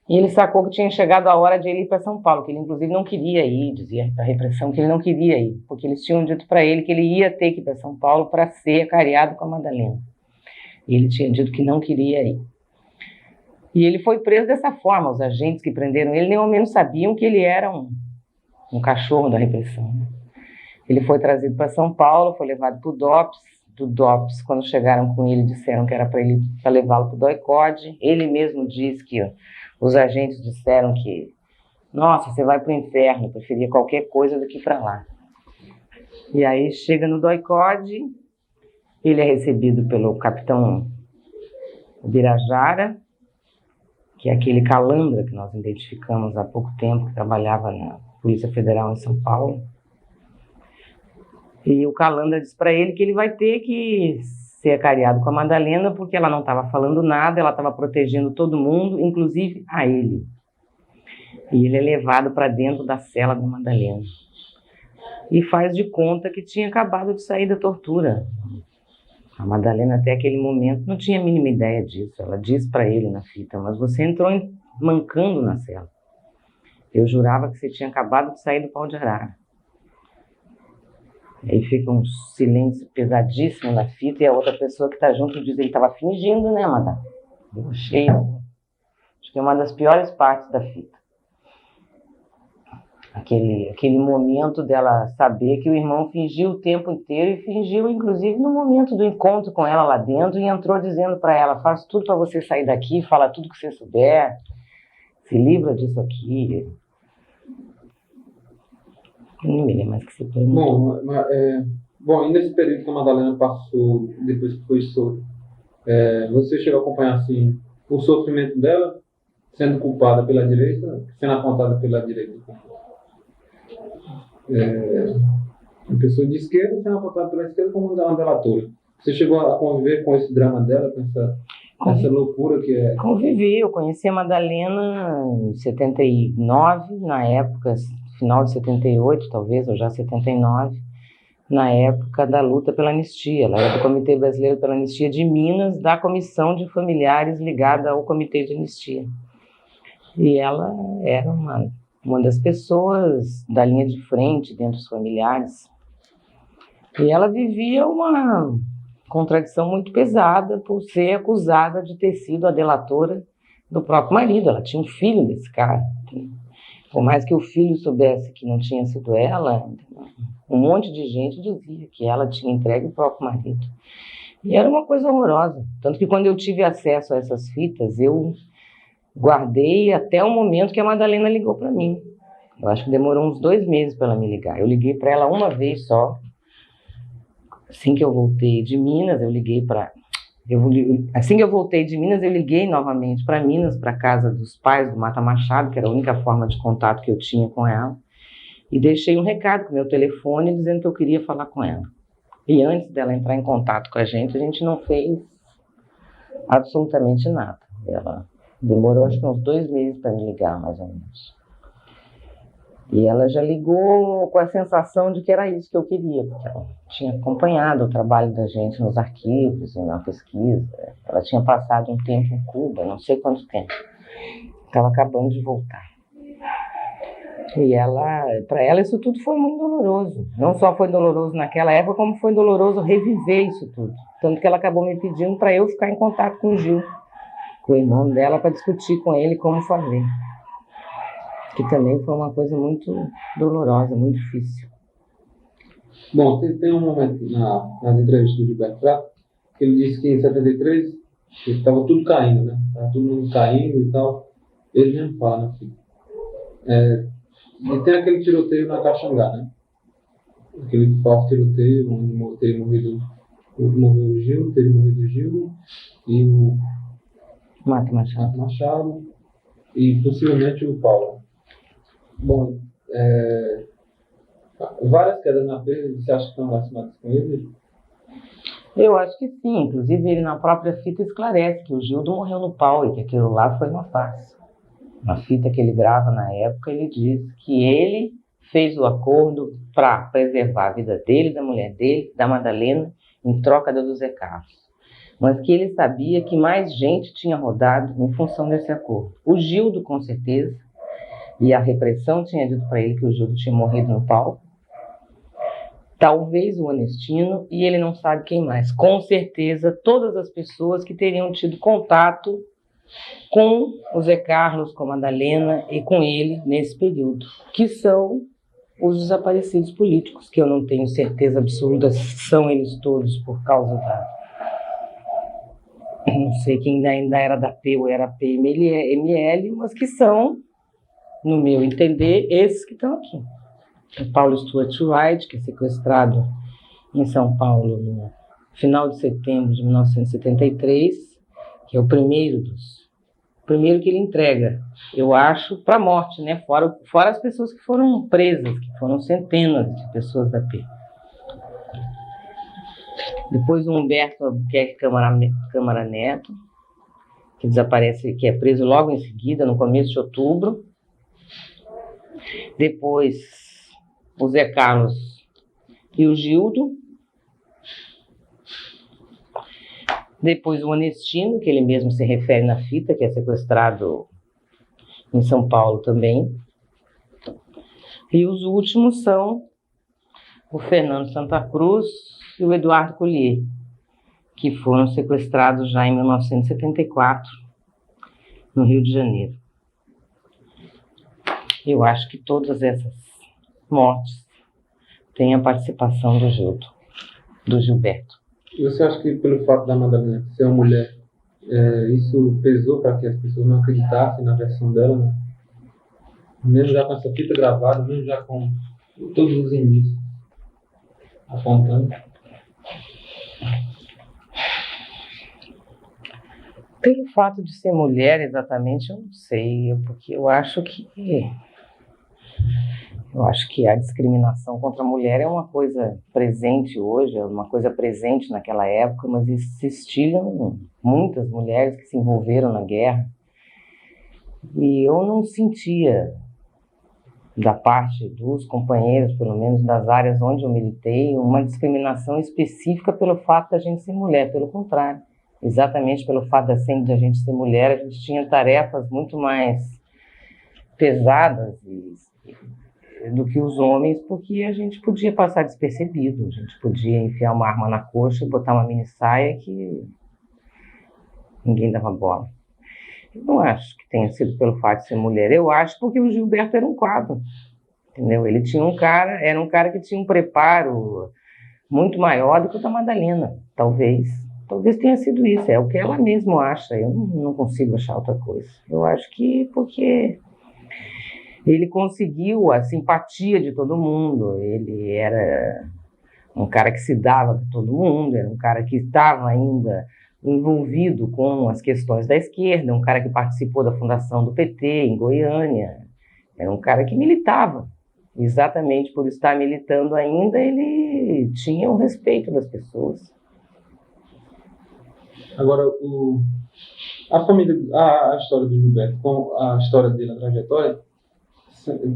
E ele sacou que tinha chegado a hora de ele ir para São Paulo, que ele inclusive não queria ir, dizia a repressão que ele não queria ir, porque eles tinham dito para ele que ele ia ter que ir para São Paulo para ser acareado com a Madalena. E ele tinha dito que não queria ir. E ele foi preso dessa forma. Os agentes que prenderam ele nem ao menos sabiam que ele era um cachorro da repressão, né? Ele foi trazido para São Paulo, foi levado para o DOPS. Do DOPS, quando chegaram com ele, disseram que era para levá-lo para o DOI-CODE. Ele mesmo disse que os agentes disseram que, nossa, você vai para o inferno, preferia qualquer coisa do que ir para lá. E aí chega no DOI-CODE, ele é recebido pelo capitão Birajara, que é aquele calandra que nós identificamos há pouco tempo, que trabalhava na Polícia Federal em São Paulo. E o calandra diz para ele que ele vai ter que ser acareado com a Madalena, porque ela não estava falando nada, ela estava protegendo todo mundo, inclusive a ele. E ele é levado para dentro da cela da Madalena. E faz de conta que tinha acabado de sair da tortura. A Madalena, até aquele momento, não tinha a mínima ideia disso. Ela diz para ele na fita: mas você entrou mancando na cela. Eu jurava que você tinha acabado de sair do pau de arara. Aí fica um silêncio pesadíssimo na fita, e a outra pessoa que está junto diz: ele estava fingindo, né, madame? Eu achei, acho que é uma das piores partes da fita. Aquele momento dela saber que o irmão fingiu o tempo inteiro, e fingiu inclusive no momento do encontro com ela lá dentro, e entrou dizendo para ela: faço tudo para você sair daqui, fala tudo que você souber, se livra disso aqui. Não me lembro mais que você perguntou. Bom, e nesse período que a Madalena passou, depois que foi solta, você chegou a acompanhar assim, o sofrimento dela, sendo culpada pela direita, sendo apontada pela direita? Uma pessoa de esquerda sendo apontada pela esquerda como uma delatora. Você chegou a conviver com esse drama dela? Essa loucura que é. Convivi, eu conheci a Madalena em 79, na época, final de 78, talvez, ou já 79, na época da luta pela anistia. Ela era do Comitê Brasileiro pela Anistia de Minas, da Comissão de Familiares ligada ao Comitê de Anistia. E ela era uma das pessoas da linha de frente dentro dos familiares. E ela vivia uma contradição muito pesada por ser acusada de ter sido a delatora do próprio marido. Ela tinha um filho desse cara. Por mais que o filho soubesse que não tinha sido ela, um monte de gente dizia que ela tinha entregue o próprio marido. E era uma coisa horrorosa. Tanto que quando eu tive acesso a essas fitas, eu guardei até o momento que a Madalena ligou para mim. Eu acho que demorou uns 2 meses para ela me ligar. Eu liguei para ela uma vez só. Assim que eu voltei de Minas, eu liguei para... Assim que eu voltei de Minas, eu liguei novamente para Minas, para a casa dos pais do Mata Machado, que era a única forma de contato que eu tinha com ela, e deixei um recado com o meu telefone dizendo que eu queria falar com ela. E antes dela entrar em contato com a gente não fez absolutamente nada. Ela demorou acho que uns 2 meses para me ligar, mais ou menos. E ela já ligou com a sensação de que era isso que eu queria, porque ela tinha acompanhado o trabalho da gente nos arquivos e na pesquisa. Ela tinha passado um tempo em Cuba, não sei quanto tempo. Estava acabando de voltar. E para ela isso tudo foi muito doloroso. Não só foi doloroso naquela época, como foi doloroso reviver isso tudo. Tanto que ela acabou me pedindo para eu ficar em contato com o Gil, com o irmão dela, para discutir com ele como fazer. Que também foi uma coisa muito dolorosa, muito difícil. Bom, tem um momento nas entrevistas do Gilberto Frato que ele disse que em 73 estava tudo caindo, né? Estava todo mundo caindo e tal. Ele mesmo fala na fita. E tem aquele tiroteio na Caxangá, né? Aquele falso tiroteio onde teria morreu o Gil, teria morrido o Gil e o Mata Machado e possivelmente o Paulo. Bom, várias quedas na perda, você acha que estão relacionadas com ele? Eu acho que sim. Inclusive, ele na própria fita esclarece que o Gildo morreu no pau e que aquilo lá foi uma farsa. Na fita que ele grava na época, ele diz que ele fez o acordo para preservar a vida dele, da mulher dele, da Madalena, em troca da do Zé Carlos. Mas que ele sabia que mais gente tinha rodado em função desse acordo. O Gildo, com certeza, e a repressão tinha dito para ele que o Gildo tinha morrido no pau. Talvez o Anestino, e ele não sabe quem mais. Com certeza, todas as pessoas que teriam tido contato com o Zé Carlos, com a Madalena e com ele nesse período, que são os desaparecidos políticos, que eu não tenho certeza absoluta se são eles todos por causa não sei quem ainda era da P ou era PML, mas que são, no meu entender, esses que estão aqui. O Paulo Stuart Wright, que é sequestrado em São Paulo no final de setembro de 1973, que é o primeiro que ele entrega, eu acho, para a morte, né? Fora as pessoas que foram presas, que foram centenas de pessoas da P. Depois o Humberto Albuquerque Câmara Neto, que desaparece, que é preso logo em seguida, no começo de outubro. Depois o Zé Carlos e o Gildo. Depois o Anestino, que ele mesmo se refere na fita, que é sequestrado em São Paulo também. E os últimos são o Fernando Santa Cruz e o Eduardo Collier, que foram sequestrados já em 1974, no Rio de Janeiro. Eu acho que todas essas mortes têm a participação do Gilberto. E você acha que pelo fato da Madalena ser uma mulher, isso pesou para que as pessoas não acreditassem na versão dela, né? Mesmo já com essa fita gravada, mesmo já com todos os indícios apontando? Pelo fato de ser mulher, exatamente, eu não sei, porque eu acho que Eu acho que a discriminação contra a mulher é uma coisa presente hoje, é uma coisa presente naquela época, mas existiam muitas mulheres que se envolveram na guerra. E eu não sentia, da parte dos companheiros, pelo menos das áreas onde eu militei, uma discriminação específica pelo fato da gente ser mulher. Pelo contrário, exatamente pelo fato da gente ser mulher, a gente tinha tarefas muito mais pesadas do que os homens, porque a gente podia passar despercebido, a gente podia enfiar uma arma na coxa e botar uma mini saia que ninguém dava bola. Eu não acho que tenha sido pelo fato de ser mulher, eu acho porque o Gilberto era um quadro, entendeu? Ele tinha era um cara que tinha um preparo muito maior do que o da Madalena, talvez tenha sido isso, é o que ela mesma acha, eu não consigo achar outra coisa. Eu acho que porque ele conseguiu a simpatia de todo mundo, ele era um cara que se dava com todo mundo, era um cara que estava ainda envolvido com as questões da esquerda, um cara que participou da fundação do PT em Goiânia, era um cara que militava. Exatamente por estar militando ainda, ele tinha o respeito das pessoas. Agora, a família, a história do Gilberto, com a história dele, a trajetória,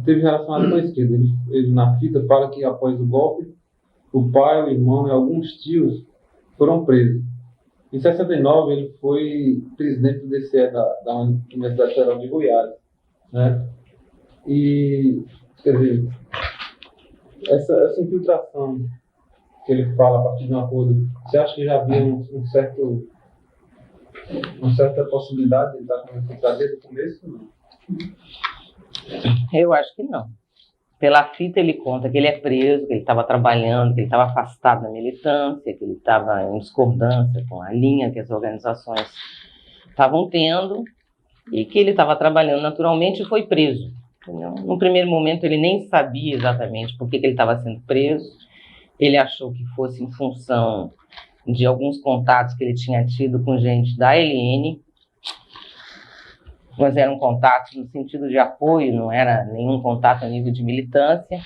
teve relacionado com a esquerda. Ele na fita fala que após o golpe, o pai, o irmão e alguns tios foram presos. Em 69, ele foi presidente do DCE da Universidade Federal de Goiás, né? E, quer dizer, essa infiltração que ele fala a partir de um acordo, você acha que já havia uma certa possibilidade de ele estar como infiltrado desde o começo? Não? Eu acho que não. Pela fita ele conta que ele é preso, que ele estava trabalhando, que ele estava afastado da militância, que ele estava em discordância com a linha que as organizações estavam tendo e que ele estava trabalhando naturalmente e foi preso. Entendeu? No primeiro momento ele nem sabia exatamente por que ele estava sendo preso. Ele achou que fosse em função de alguns contatos que ele tinha tido com gente da LN, mas eram contatos no sentido de apoio, não era nenhum contato a nível de militância.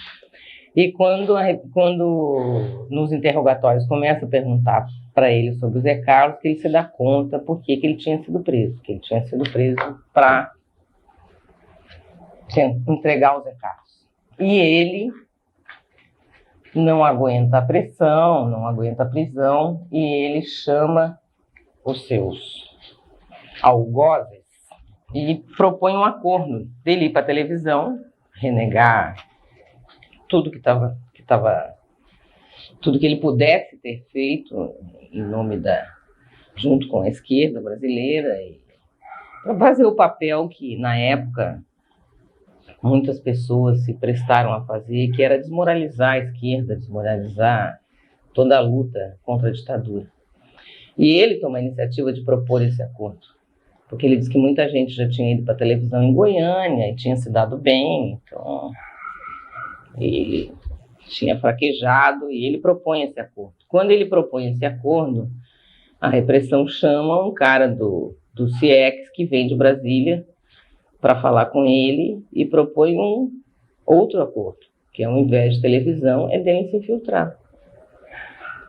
E quando nos interrogatórios começa a perguntar para ele sobre o Zé Carlos, que ele se dá conta por que ele tinha sido preso, que ele tinha sido preso para entregar o Zé Carlos. E ele não aguenta a pressão, não aguenta a prisão, e ele chama os seus algozes e propõe um acordo dele ir para a televisão, renegar tudo tudo que ele pudesse ter feito em nome junto com a esquerda brasileira, para fazer o papel que na época muitas pessoas se prestaram a fazer, que era desmoralizar a esquerda, desmoralizar toda a luta contra a ditadura. E ele toma a iniciativa de propor esse acordo, porque ele diz que muita gente já tinha ido para a televisão em Goiânia e tinha se dado bem, então ele tinha fraquejado e ele propõe esse acordo. Quando ele propõe esse acordo, a repressão chama um cara do CIEX que vem de Brasília para falar com ele e propõe um outro acordo, que ao invés de televisão é dele se infiltrar.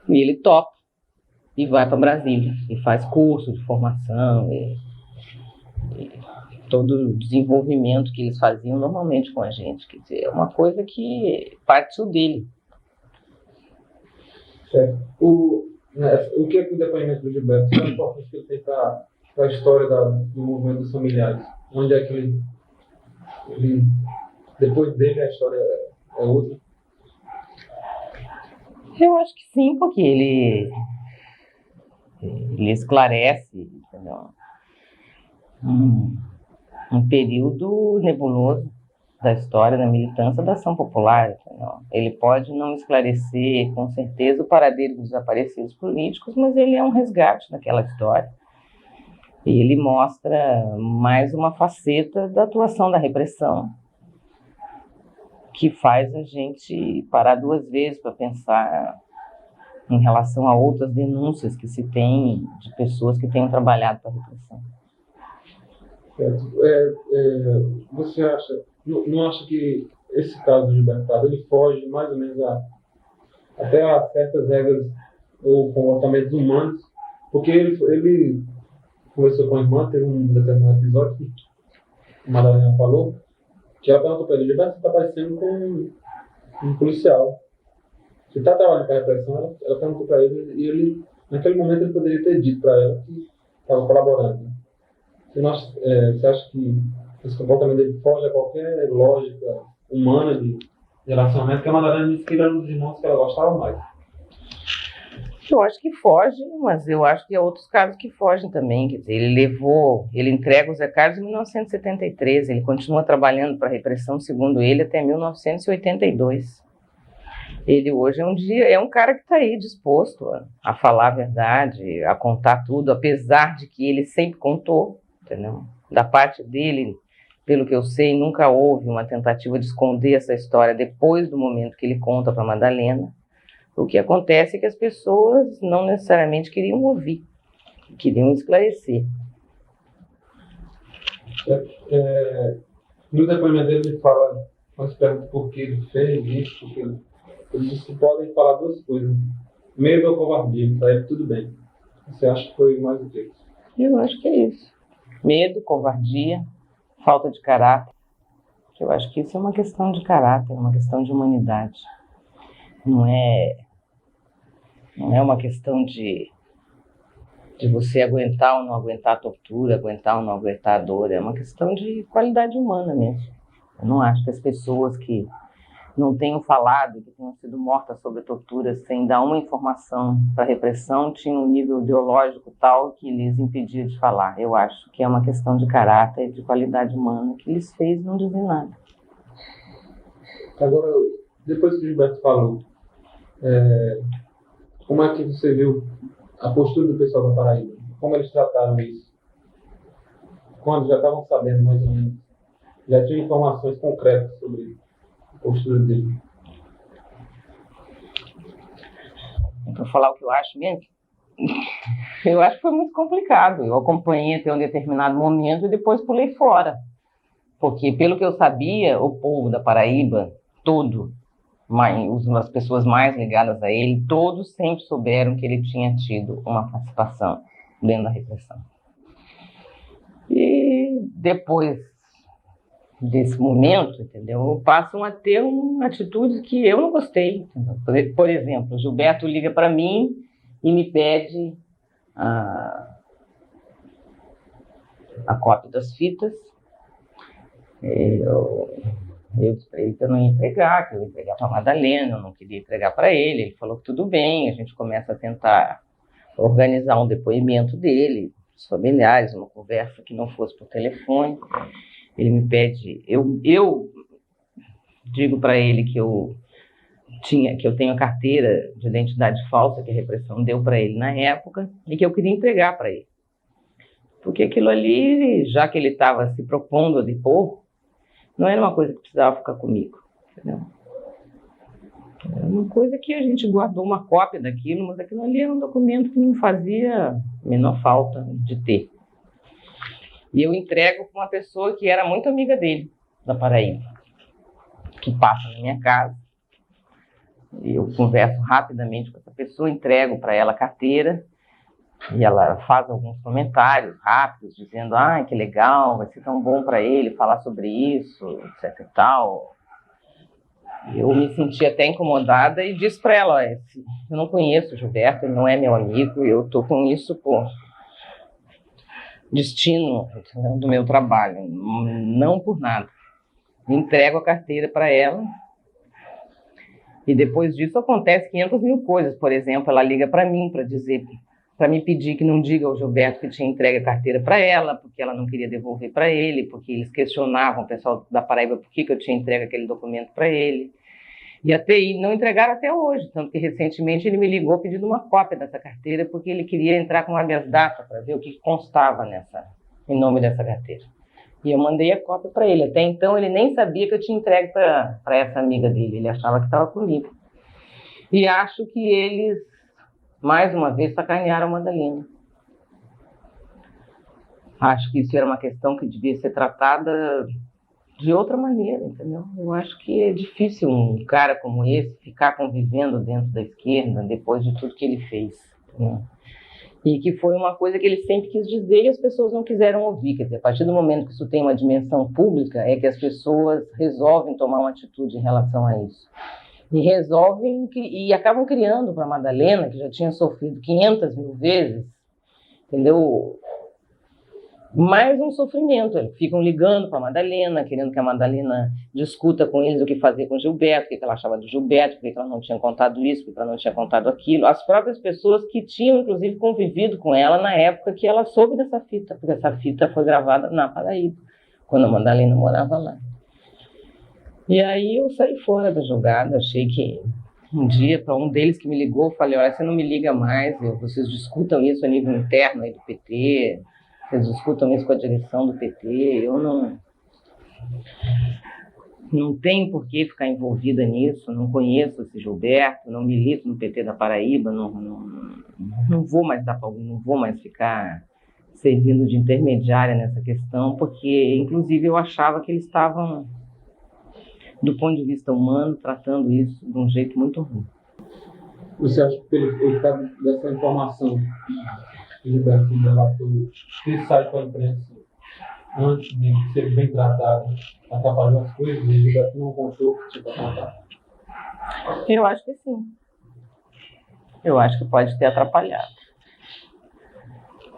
E ele topa e vai para Brasília e faz curso de formação e todo o desenvolvimento que eles faziam normalmente com a gente. Quer dizer, é uma coisa que partiu dele. Certo. O que é que o depoimento do Gilberto? Qual a importância que ele tem para a história do movimento dos familiares? Onde é que ele depois dele a história é outra? Eu acho que sim, porque ele esclarece, entendeu? Um período nebuloso da história da militância da ação popular. Entendeu? Ele pode não esclarecer com certeza o paradeiro dos desaparecidos políticos, mas ele é um resgate daquela história. E ele mostra mais uma faceta da atuação da repressão, que faz a gente parar duas vezes para pensar em relação a outras denúncias que se tem de pessoas que tenham trabalhado para a repressão. Certo. Você não acha que esse caso do Gilberto Barros, ele foge mais ou menos até a certas regras ou comportamentos humanos, porque ele conversou com a irmã, teve um determinado episódio que a Madalena falou, que ela perguntou para ele: Gilberto, você está parecendo com um policial. Você está trabalhando com a repressão? Ela perguntou para ele, e ele, naquele momento, ele poderia ter dito para ela que estava colaborando. Você acha que esse comportamento dele foge a qualquer lógica humana de relacionamento? Porque a Madalena disse que ele era um dos irmãos que ela gostava mais. Eu acho que foge, mas eu acho que há outros casos que fogem também. Quer dizer, ele entrega o Zé Carlos em 1973, ele continua trabalhando para a repressão, segundo ele, até 1982. Ele hoje é um cara que está aí disposto a falar a verdade, a contar tudo, apesar de que ele sempre contou, entendeu? Da parte dele, pelo que eu sei, nunca houve uma tentativa de esconder essa história depois do momento que ele conta para Madalena. O que acontece é que as pessoas não necessariamente queriam ouvir, queriam esclarecer. No depoimento dele, ele fala, nós perguntamos por que ele fez isso, porque ele disse que podem falar duas coisas: medo ou covardia. Para ele, tudo bem. Você acha que foi mais o quê? Eu acho que é isso. Medo, covardia, falta de caráter. Eu acho que isso é uma questão de caráter, uma questão de humanidade. Não é uma questão de você aguentar ou não aguentar a tortura, aguentar ou não aguentar a dor. É uma questão de qualidade humana mesmo. Eu não acho que as pessoas que não tenham falado, que tenham sido mortas sob tortura sem dar uma informação para a repressão, tinham um nível ideológico tal que lhes impedia de falar. Eu acho que é uma questão de caráter e de qualidade humana que lhes fez não dizer nada. Agora, depois que o Gilberto falou, como é que você viu a postura do pessoal da Paraíba? Como eles trataram isso? Quando já estavam sabendo mais ou menos, já tinham informações concretas sobre a postura dele? Para falar o que eu acho mesmo, eu acho que foi muito complicado. Eu acompanhei até um determinado momento e depois pulei fora. Porque, pelo que eu sabia, o povo da Paraíba, todo, as pessoas mais ligadas a ele, todos sempre souberam que ele tinha tido uma participação dentro da repressão. E depois desse momento, entendeu, passam a ter uma atitude que eu não gostei. Entendeu? Por exemplo, o Gilberto liga para mim e me pede a cópia das fitas. Eu disse para ele que eu não ia entregar, que eu ia entregar para a Madalena, eu não queria entregar para ele. Ele falou que tudo bem, a gente começa a tentar organizar um depoimento dele, os familiares, uma conversa que não fosse por telefone. Ele me pede, eu digo para ele que eu tenho a carteira de identidade falsa que a repressão deu para ele na época e que eu queria entregar para ele. Porque aquilo ali, já que ele estava se propondo a depor, não era uma coisa que precisava ficar comigo, entendeu? Era uma coisa que a gente guardou uma cópia daquilo, mas aquilo ali era um documento que não fazia a menor falta de ter. E eu entrego para uma pessoa que era muito amiga dele, da Paraíba, que passa na minha casa. Eu converso rapidamente com essa pessoa, entrego para ela a carteira, e ela faz alguns comentários rápidos, dizendo: que legal, vai ser tão bom para ele falar sobre isso, etc e tal. Eu me senti até incomodada e disse para ela: olha, eu não conheço o Gilberto, ele não é meu amigo, eu estou com isso por destino, entendeu, do meu trabalho, não por nada. Entrego a carteira para ela e depois disso acontece 500 mil coisas. Por exemplo, ela liga para mim para me pedir que não diga ao Gilberto que tinha entregue a carteira para ela, porque ela não queria devolver para ele, porque eles questionavam, o pessoal da Paraíba, por que eu tinha entregue aquele documento para ele. E até aí não entregaram até hoje, tanto que recentemente ele me ligou pedindo uma cópia dessa carteira, porque ele queria entrar com habeas data para ver o que constava em nome dessa carteira. E eu mandei a cópia para ele. Até então ele nem sabia que eu tinha entregue para essa amiga dele, ele achava que estava comigo. E acho que eles, mais uma vez, sacanearam a Madalena. Acho que isso era uma questão que devia ser tratada de outra maneira, entendeu? Eu acho que é difícil um cara como esse ficar convivendo dentro da esquerda depois de tudo que ele fez, entendeu? E que foi uma coisa que ele sempre quis dizer e as pessoas não quiseram ouvir. Quer dizer, a partir do momento que isso tem uma dimensão pública, é que as pessoas resolvem tomar uma atitude em relação a isso. E resolvem e acabam criando para a Madalena, que já tinha sofrido 500 mil vezes, entendeu? Mais um sofrimento. Eles ficam ligando para a Madalena, querendo que a Madalena discuta com eles o que fazer com o Gilberto, o que ela achava do Gilberto, por que ela não tinha contado isso, por que ela não tinha contado aquilo. As próprias pessoas que tinham, inclusive, convivido com ela na época que ela soube dessa fita, porque essa fita foi gravada na Paraíba, quando a Madalena morava lá. E aí eu saí fora da jogada, achei que um dia, para um deles que me ligou, eu falei, olha, você não me liga mais, vocês discutam isso a nível interno aí do PT, vocês discutam isso com a direção do PT, eu não tenho por que ficar envolvida nisso, não conheço esse Gilberto, não milito no PT da Paraíba, não vou mais não vou mais ficar servindo de intermediária nessa questão, porque, inclusive, eu achava que eles estavam, do ponto de vista humano, tratando isso de um jeito muito ruim. Você acha que ele está dessa informação que o Gilberto relatou, que sai para a imprensa antes de ser bem tratado, atrapalhou as coisas e o Gilberto não contou o que tinha para contar? Eu acho que sim. Eu acho que pode ter atrapalhado.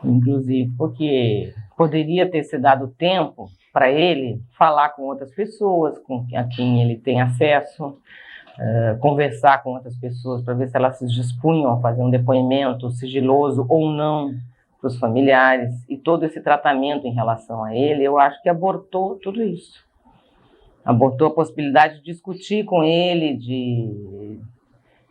Inclusive porque poderia ter se dado tempo para ele falar com outras pessoas, a quem ele tem acesso, conversar com outras pessoas para ver se elas se dispunham a fazer um depoimento sigiloso ou não para os familiares, e todo esse tratamento em relação a ele, eu acho que abortou tudo isso. Abortou a possibilidade de discutir com ele,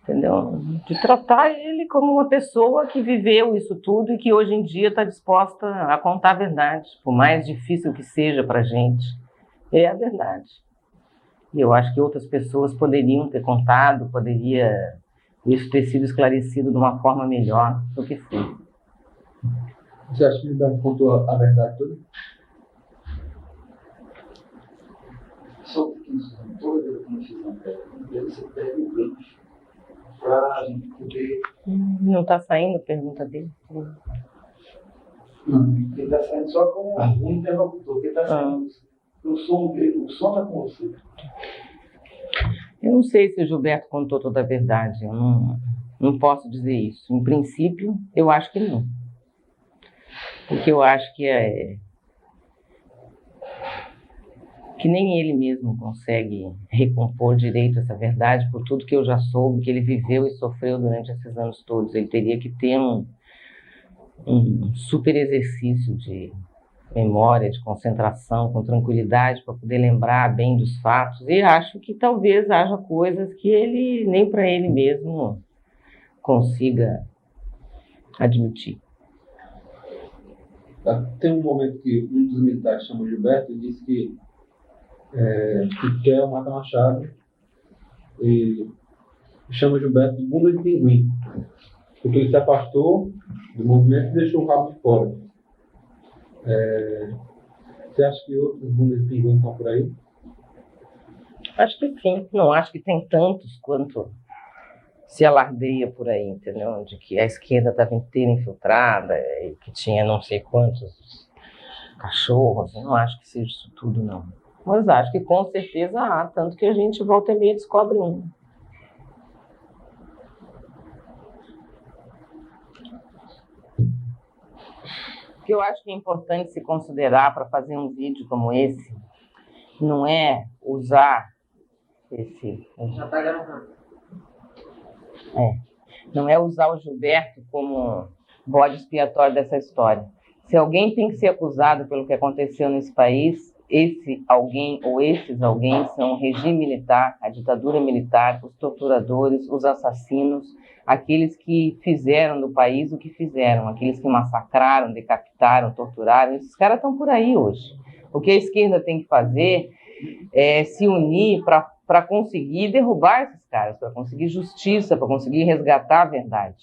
entendeu? De tratar ele como uma pessoa que viveu isso tudo e que hoje em dia está disposta a contar a verdade, por mais difícil que seja para a gente, é a verdade. E eu acho que outras pessoas poderiam ter contado, poderia isso ter sido esclarecido de uma forma melhor do que foi. Você acha que o Gilberto contou a verdade toda? Só porque toda a confusão você pega o gancho para a gente poder. Não está saindo a pergunta dele? Não, ele está saindo só como um interlocutor, porque está saindo. O som está com você. Eu não sei se o Gilberto contou toda a verdade, eu não posso dizer isso. Em princípio, eu acho que não. Porque eu acho que nem ele mesmo consegue recompor direito essa verdade por tudo que eu já soube, que ele viveu e sofreu durante esses anos todos. Ele teria que ter um super exercício de memória, de concentração, com tranquilidade, para poder lembrar bem dos fatos. E acho que talvez haja coisas que ele, nem para ele mesmo, consiga admitir. Tem um momento que um dos militares chama o Gilberto e diz que quer o Mata Machado e chama o Gilberto de bunda de pinguim, porque ele se afastou do movimento e deixou o rabo de fora. Você acha que outros bundas de pinguim estão por aí? Acho que sim. Não acho que tem tantos quanto se alardeia por aí, entendeu? De que a esquerda estava inteira infiltrada e que tinha não sei quantos cachorros. Eu não acho que seja isso tudo, não. Mas acho que com certeza há, tanto que a gente volta e meia descobre um. O que eu acho que é importante se considerar para fazer um vídeo como esse não é usar esse. Já está gravando. Não é usar o Gilberto como bode expiatório dessa história. Se alguém tem que ser acusado pelo que aconteceu nesse país, esse alguém ou esses alguém são o regime militar, a ditadura militar, os torturadores, os assassinos, aqueles que fizeram do país o que fizeram, aqueles que massacraram, decapitaram, torturaram. Esses caras estão por aí hoje. O que a esquerda tem que fazer é se unir para conseguir derrubar esses caras, para conseguir justiça, para conseguir resgatar a verdade.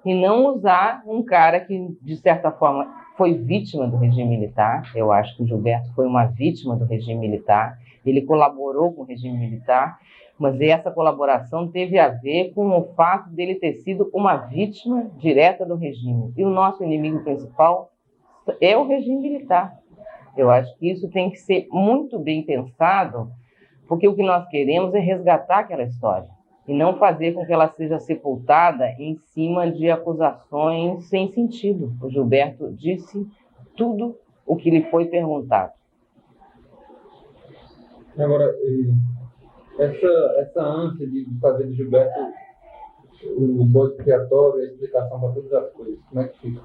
E não usar um cara que, de certa forma, foi vítima do regime militar. Eu acho que o Gilberto foi uma vítima do regime militar, ele colaborou com o regime militar, mas essa colaboração teve a ver com o fato dele ter sido uma vítima direta do regime. E o nosso inimigo principal é o regime militar. Eu acho que isso tem que ser muito bem pensado, porque o que nós queremos é resgatar aquela história e não fazer com que ela seja sepultada em cima de acusações sem sentido. O Gilberto disse tudo o que lhe foi perguntado. Agora, essa ânsia de fazer de Gilberto o bode expiatório, a explicação para todas as coisas, como é que fica?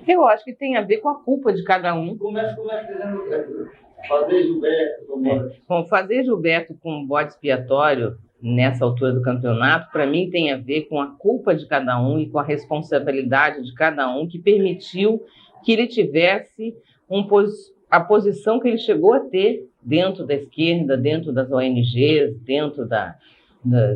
Eu acho que tem a ver com a culpa de cada um. Começa dizendo fazer Gilberto como... Bom, fazer Gilberto com um bode expiatório nessa altura do campeonato, para mim tem a ver com a culpa de cada um e com a responsabilidade de cada um que permitiu que ele tivesse a posição que ele chegou a ter dentro da esquerda, dentro das ONGs, dentro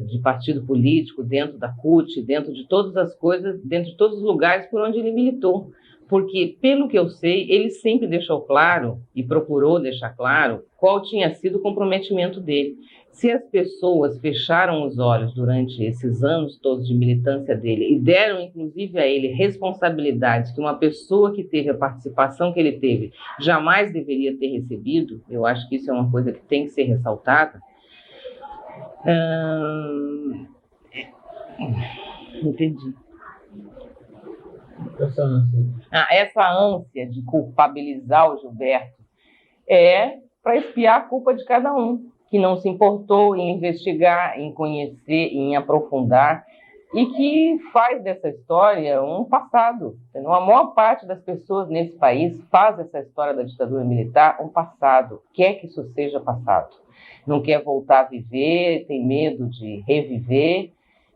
de partido político, dentro da CUT, dentro de todas as coisas, dentro de todos os lugares por onde ele militou. Porque, pelo que eu sei, ele sempre deixou claro e procurou deixar claro qual tinha sido o comprometimento dele. Se as pessoas fecharam os olhos durante esses anos todos de militância dele e deram, inclusive, a ele responsabilidades que uma pessoa que teve a participação que ele teve jamais deveria ter recebido, eu acho que isso é uma coisa que tem que ser ressaltada. Entendi. Essa ânsia de culpabilizar o Gilberto é para expiar a culpa de cada um, que não se importou em investigar, em conhecer, em aprofundar, e que faz dessa história um passado. A maior parte das pessoas nesse país faz essa história da ditadura militar um passado, quer que isso seja passado. Não quer voltar a viver, tem medo de reviver,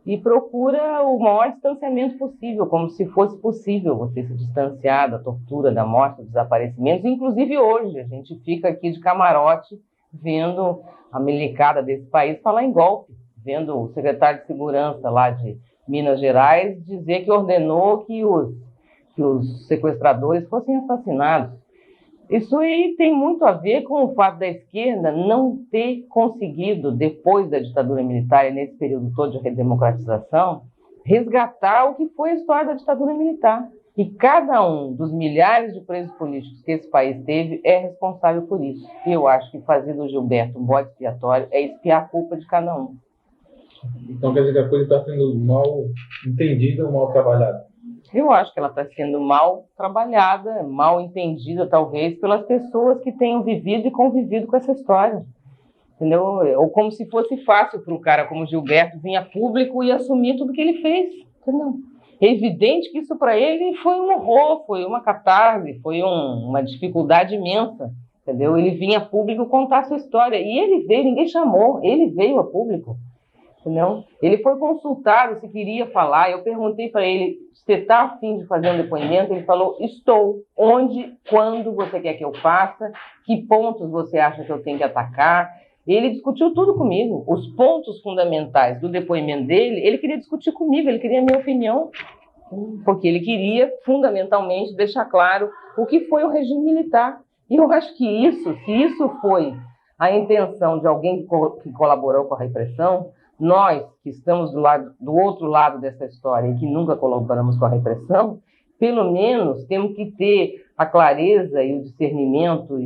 e procura o maior distanciamento possível, como se fosse possível você se distanciar da tortura, da morte, dos desaparecimentos. Inclusive hoje, a gente fica aqui de camarote vendo a melicada desse país falar em golpe, vendo o secretário de Segurança lá de Minas Gerais dizer que ordenou que os sequestradores fossem assassinados. Isso aí tem muito a ver com o fato da esquerda não ter conseguido, depois da ditadura militar e nesse período todo de redemocratização, resgatar o que foi a história da ditadura militar. E cada um dos milhares de presos políticos que esse país teve é responsável por isso. E eu acho que fazer do Gilberto um bode expiatório é expiar a culpa de cada um. Então quer dizer que a coisa está sendo mal entendida ou mal trabalhada? Eu acho que ela está sendo mal trabalhada, mal entendida, talvez, pelas pessoas que tenham vivido e convivido com essa história. Entendeu? Ou como se fosse fácil para um cara como Gilberto vir a público e assumir tudo que ele fez. Entendeu? É evidente que isso para ele foi um horror, foi uma catarse, foi uma dificuldade imensa. Entendeu? Ele vinha a público contar a sua história. E ele veio, ninguém chamou, ele veio a público. Entendeu? Ele foi consultado se queria falar. Eu perguntei para ele: você está a fim de fazer um depoimento? Ele falou: estou. Onde, quando você quer que eu faça? Que pontos você acha que eu tenho que atacar? Ele discutiu tudo comigo. Os pontos fundamentais do depoimento dele, ele queria discutir comigo, ele queria a minha opinião, porque ele queria, fundamentalmente, deixar claro o que foi o regime militar. E eu acho que isso, se isso foi a intenção de alguém que colaborou com a repressão, nós, que estamos do outro lado dessa história e que nunca colaboramos com a repressão, pelo menos temos que ter a clareza e o discernimento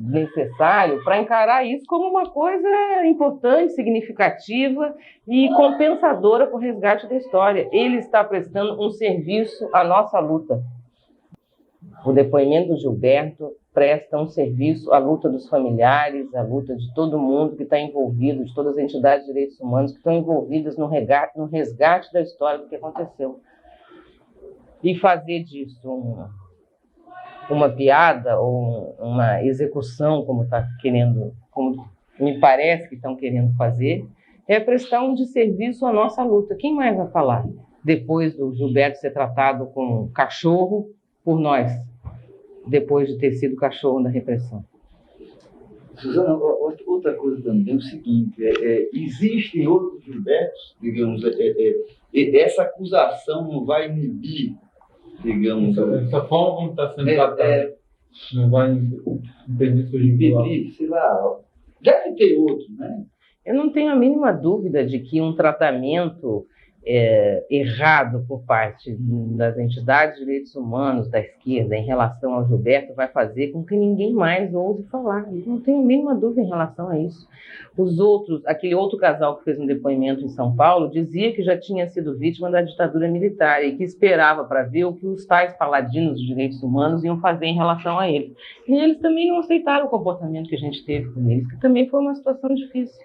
necessário para encarar isso como uma coisa importante, significativa e compensadora para o resgate da história. Ele está prestando um serviço à nossa luta. O depoimento do Gilberto presta um serviço à luta dos familiares, à luta de todo mundo que está envolvido, de todas as entidades de direitos humanos que estão envolvidas no resgate da história do que aconteceu. E fazer disso uma piada ou uma execução, como me parece que estão querendo fazer, é prestar um desserviço à nossa luta. Quem mais vai falar? Depois do Gilberto ser tratado como cachorro por nós, depois de ter sido cachorro da repressão. Suzana, outra coisa também é o seguinte, existem outros Gilbertos, digamos, essa acusação não vai inibir, digamos... Essa forma como está sendo tratada. Não vai impedir sua individual. Impedir, sei lá. Deve ter outros, né? Eu não tenho a mínima dúvida de que um tratamento errado por parte das entidades de direitos humanos da esquerda em relação ao Gilberto vai fazer com que ninguém mais ouse falar. Eu não tenho a mínima dúvida em relação a isso. Os outros, aquele outro casal que fez um depoimento em São Paulo, dizia que já tinha sido vítima da ditadura militar e que esperava para ver o que os tais paladinos dos direitos humanos iam fazer em relação a eles. E eles também não aceitaram o comportamento que a gente teve com eles, que também foi uma situação difícil.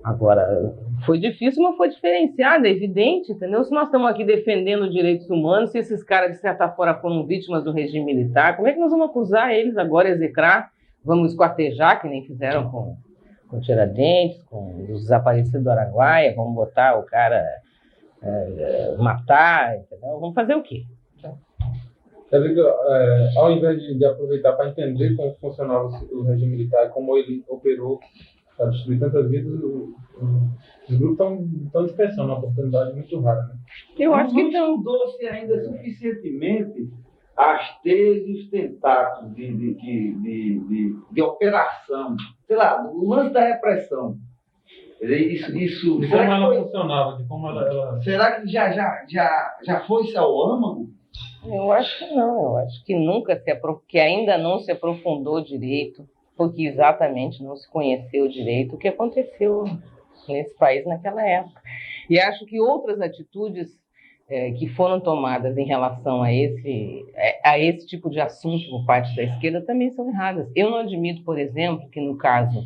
Agora, foi difícil, mas foi diferenciado, é evidente, entendeu? Se nós estamos aqui defendendo direitos humanos, se esses caras, de certa forma, foram vítimas do regime militar, como é que nós vamos acusar eles agora, execrar? Vamos esquartejar, que nem fizeram com Tiradentes, com os desaparecidos do Araguaia, vamos botar o cara matar, entendeu? Vamos fazer o quê? Quer dizer que, ao invés de aproveitar para entender como funcionava o regime militar, como ele operou para destruir tantas vidas, os grupos estão dispersando uma oportunidade muito rara, né? Eu acho que não estudou-se ainda suficientemente as teias e os tentáculos de operação, sei lá, o lance da repressão. Isso De como ela funcionava, de como ela... Será que já foi-se ao âmago? Eu acho que não, eu acho que nunca que ainda não se aprofundou direito, porque exatamente não se conheceu direito o que aconteceu nesse país naquela época. E acho que outras atitudes que foram tomadas em relação a esse tipo de assunto por parte da esquerda também são erradas. Eu não admito, por exemplo, que no caso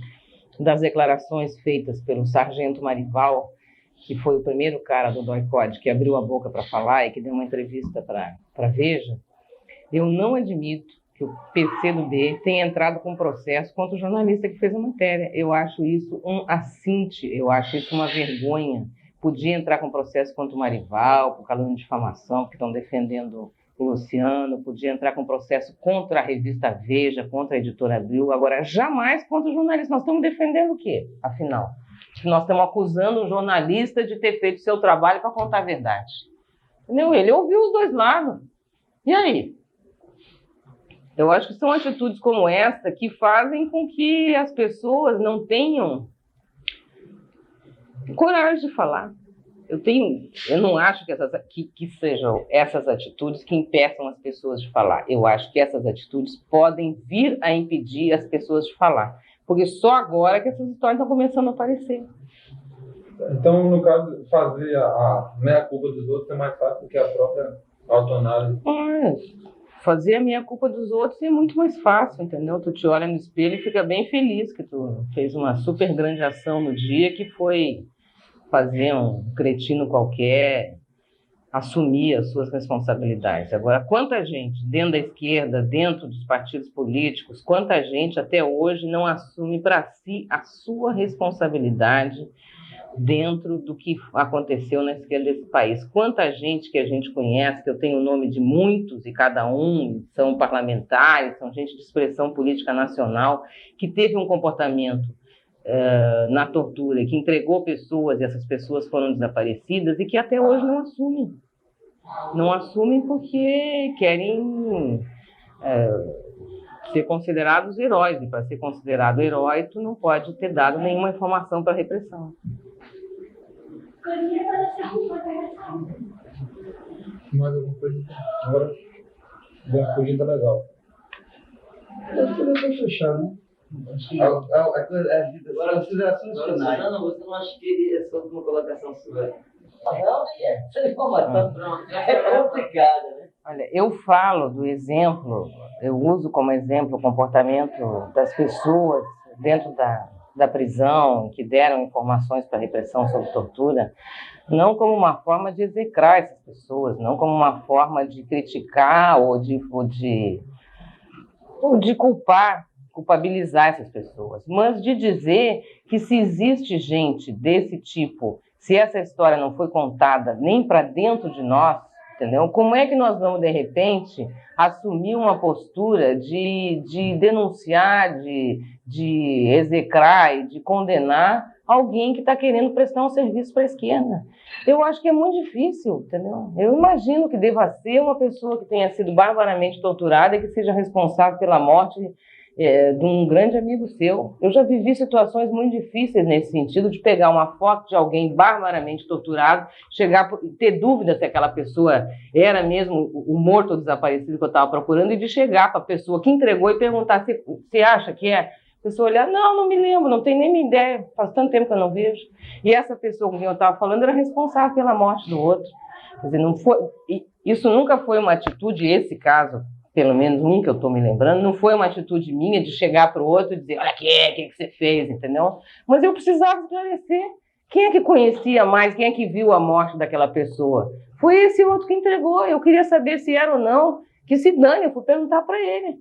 das declarações feitas pelo sargento Marival, que foi o primeiro cara do DOI-CODE que abriu a boca para falar e que deu uma entrevista para Veja, eu não admito que o PCdoB tenha entrado com processo contra o jornalista que fez a matéria. Eu acho isso um assinte, eu acho isso uma vergonha. Podia entrar com processo contra o Marival, por calúnia de difamação, porque estão defendendo o Luciano, podia entrar com processo contra a revista Veja, contra a editora Abril, agora jamais contra o jornalista. Nós estamos defendendo o quê, afinal? Nós estamos acusando um jornalista de ter feito seu trabalho para contar a verdade. Entendeu? Ele ouviu os dois lados. E aí? Eu acho que são atitudes como essa que fazem com que as pessoas não tenham coragem de falar. Eu não acho que sejam essas atitudes que impeçam as pessoas de falar. Eu acho que essas atitudes podem vir a impedir as pessoas de falar. Porque só agora que essas histórias estão começando a aparecer. Então, no caso, fazer a meia-culpa dos outros é mais fácil do que a própria autoanálise. Fazer a meia-culpa dos outros é muito mais fácil, entendeu? Tu te olha no espelho e fica bem feliz que tu fez uma super grande ação no dia, que foi fazer um cretino qualquer assumir as suas responsabilidades. Agora, quanta gente dentro da esquerda, dentro dos partidos políticos, quanta gente até hoje não assume para si a sua responsabilidade dentro do que aconteceu na esquerda desse país. Quanta gente que a gente conhece, que eu tenho o nome de muitos, e cada um são parlamentares, são gente de expressão política nacional, que teve um comportamento na tortura, que entregou pessoas e essas pessoas foram desaparecidas e que até hoje não assumem. Não assumem porque querem ser considerados heróis, e para ser considerado herói, tu não pode ter dado nenhuma informação para a repressão. Mais alguma coisa? Agora, deu uma fugida legal. Eu queria fechar, né? Agora, considerações finais. Você não acha que essa última colocação sua essa informação é complicada, né? Olha, eu falo do exemplo, eu uso como exemplo o comportamento das pessoas dentro da prisão, que deram informações para a repressão sobre tortura, não como uma forma de execrar essas pessoas, não como uma forma de criticar ou de culpabilizar essas pessoas, mas de dizer que se existe gente desse tipo, se essa história não foi contada nem para dentro de nós, entendeu? Como é que nós vamos, de repente, assumir uma postura de denunciar, de de execrar e de condenar alguém que está querendo prestar um serviço para a esquerda. Eu acho que é muito difícil, entendeu? Eu imagino que deva ser uma pessoa que tenha sido barbaramente torturada e que seja responsável pela morte de um grande amigo seu. Eu já vivi situações muito difíceis nesse sentido, de pegar uma foto de alguém barbaramente torturado, chegar e ter dúvida se aquela pessoa era mesmo o morto ou desaparecido que eu estava procurando, e de chegar para a pessoa que entregou e perguntar se você acha que é. A pessoa olhar, não me lembro, não tenho nem minha ideia, faz tanto tempo que eu não vejo. E essa pessoa com quem eu estava falando era responsável pela morte do outro. Quer dizer, não foi, isso nunca foi uma atitude, esse caso, pelo menos um que eu estou me lembrando, não foi uma atitude minha de chegar para o outro e dizer, olha aqui, o que você fez, entendeu? Mas eu precisava esclarecer quem é que conhecia mais, quem é que viu a morte daquela pessoa. Foi esse outro que entregou, eu queria saber se era ou não, que se dane, eu fui perguntar para ele.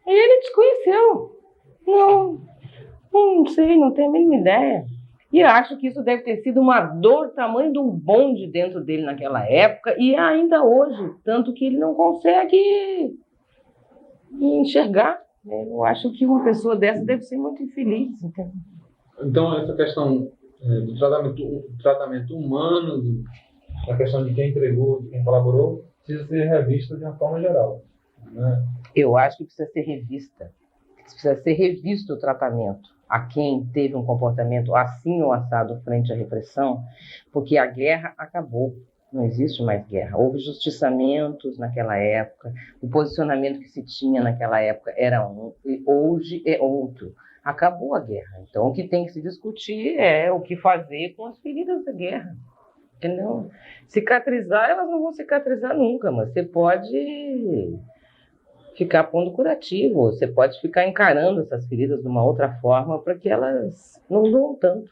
E ele desconheceu. Não sei, não tenho a mínima ideia. E acho que isso deve ter sido uma dor tamanho de um bonde dentro dele naquela época e ainda hoje, tanto que ele não consegue enxergar. Eu acho que uma pessoa dessa deve ser muito infeliz. Entendeu? Então, essa questão do tratamento humano, da questão de quem entregou, de quem colaborou, precisa ser revista de uma forma geral, né? Eu acho que precisa ser revista. Precisa ser revisto o tratamento a quem teve um comportamento assim ou assado frente à repressão, porque a guerra acabou, não existe mais guerra. Houve justiçamentos naquela época, o posicionamento que se tinha naquela época era um, e hoje é outro. Acabou a guerra. Então, o que tem que se discutir é o que fazer com as feridas da guerra. Entendeu? Cicatrizar, elas não vão cicatrizar nunca, mas você pode ficar pondo curativo, você pode ficar encarando essas feridas de uma outra forma para que elas não doam tanto.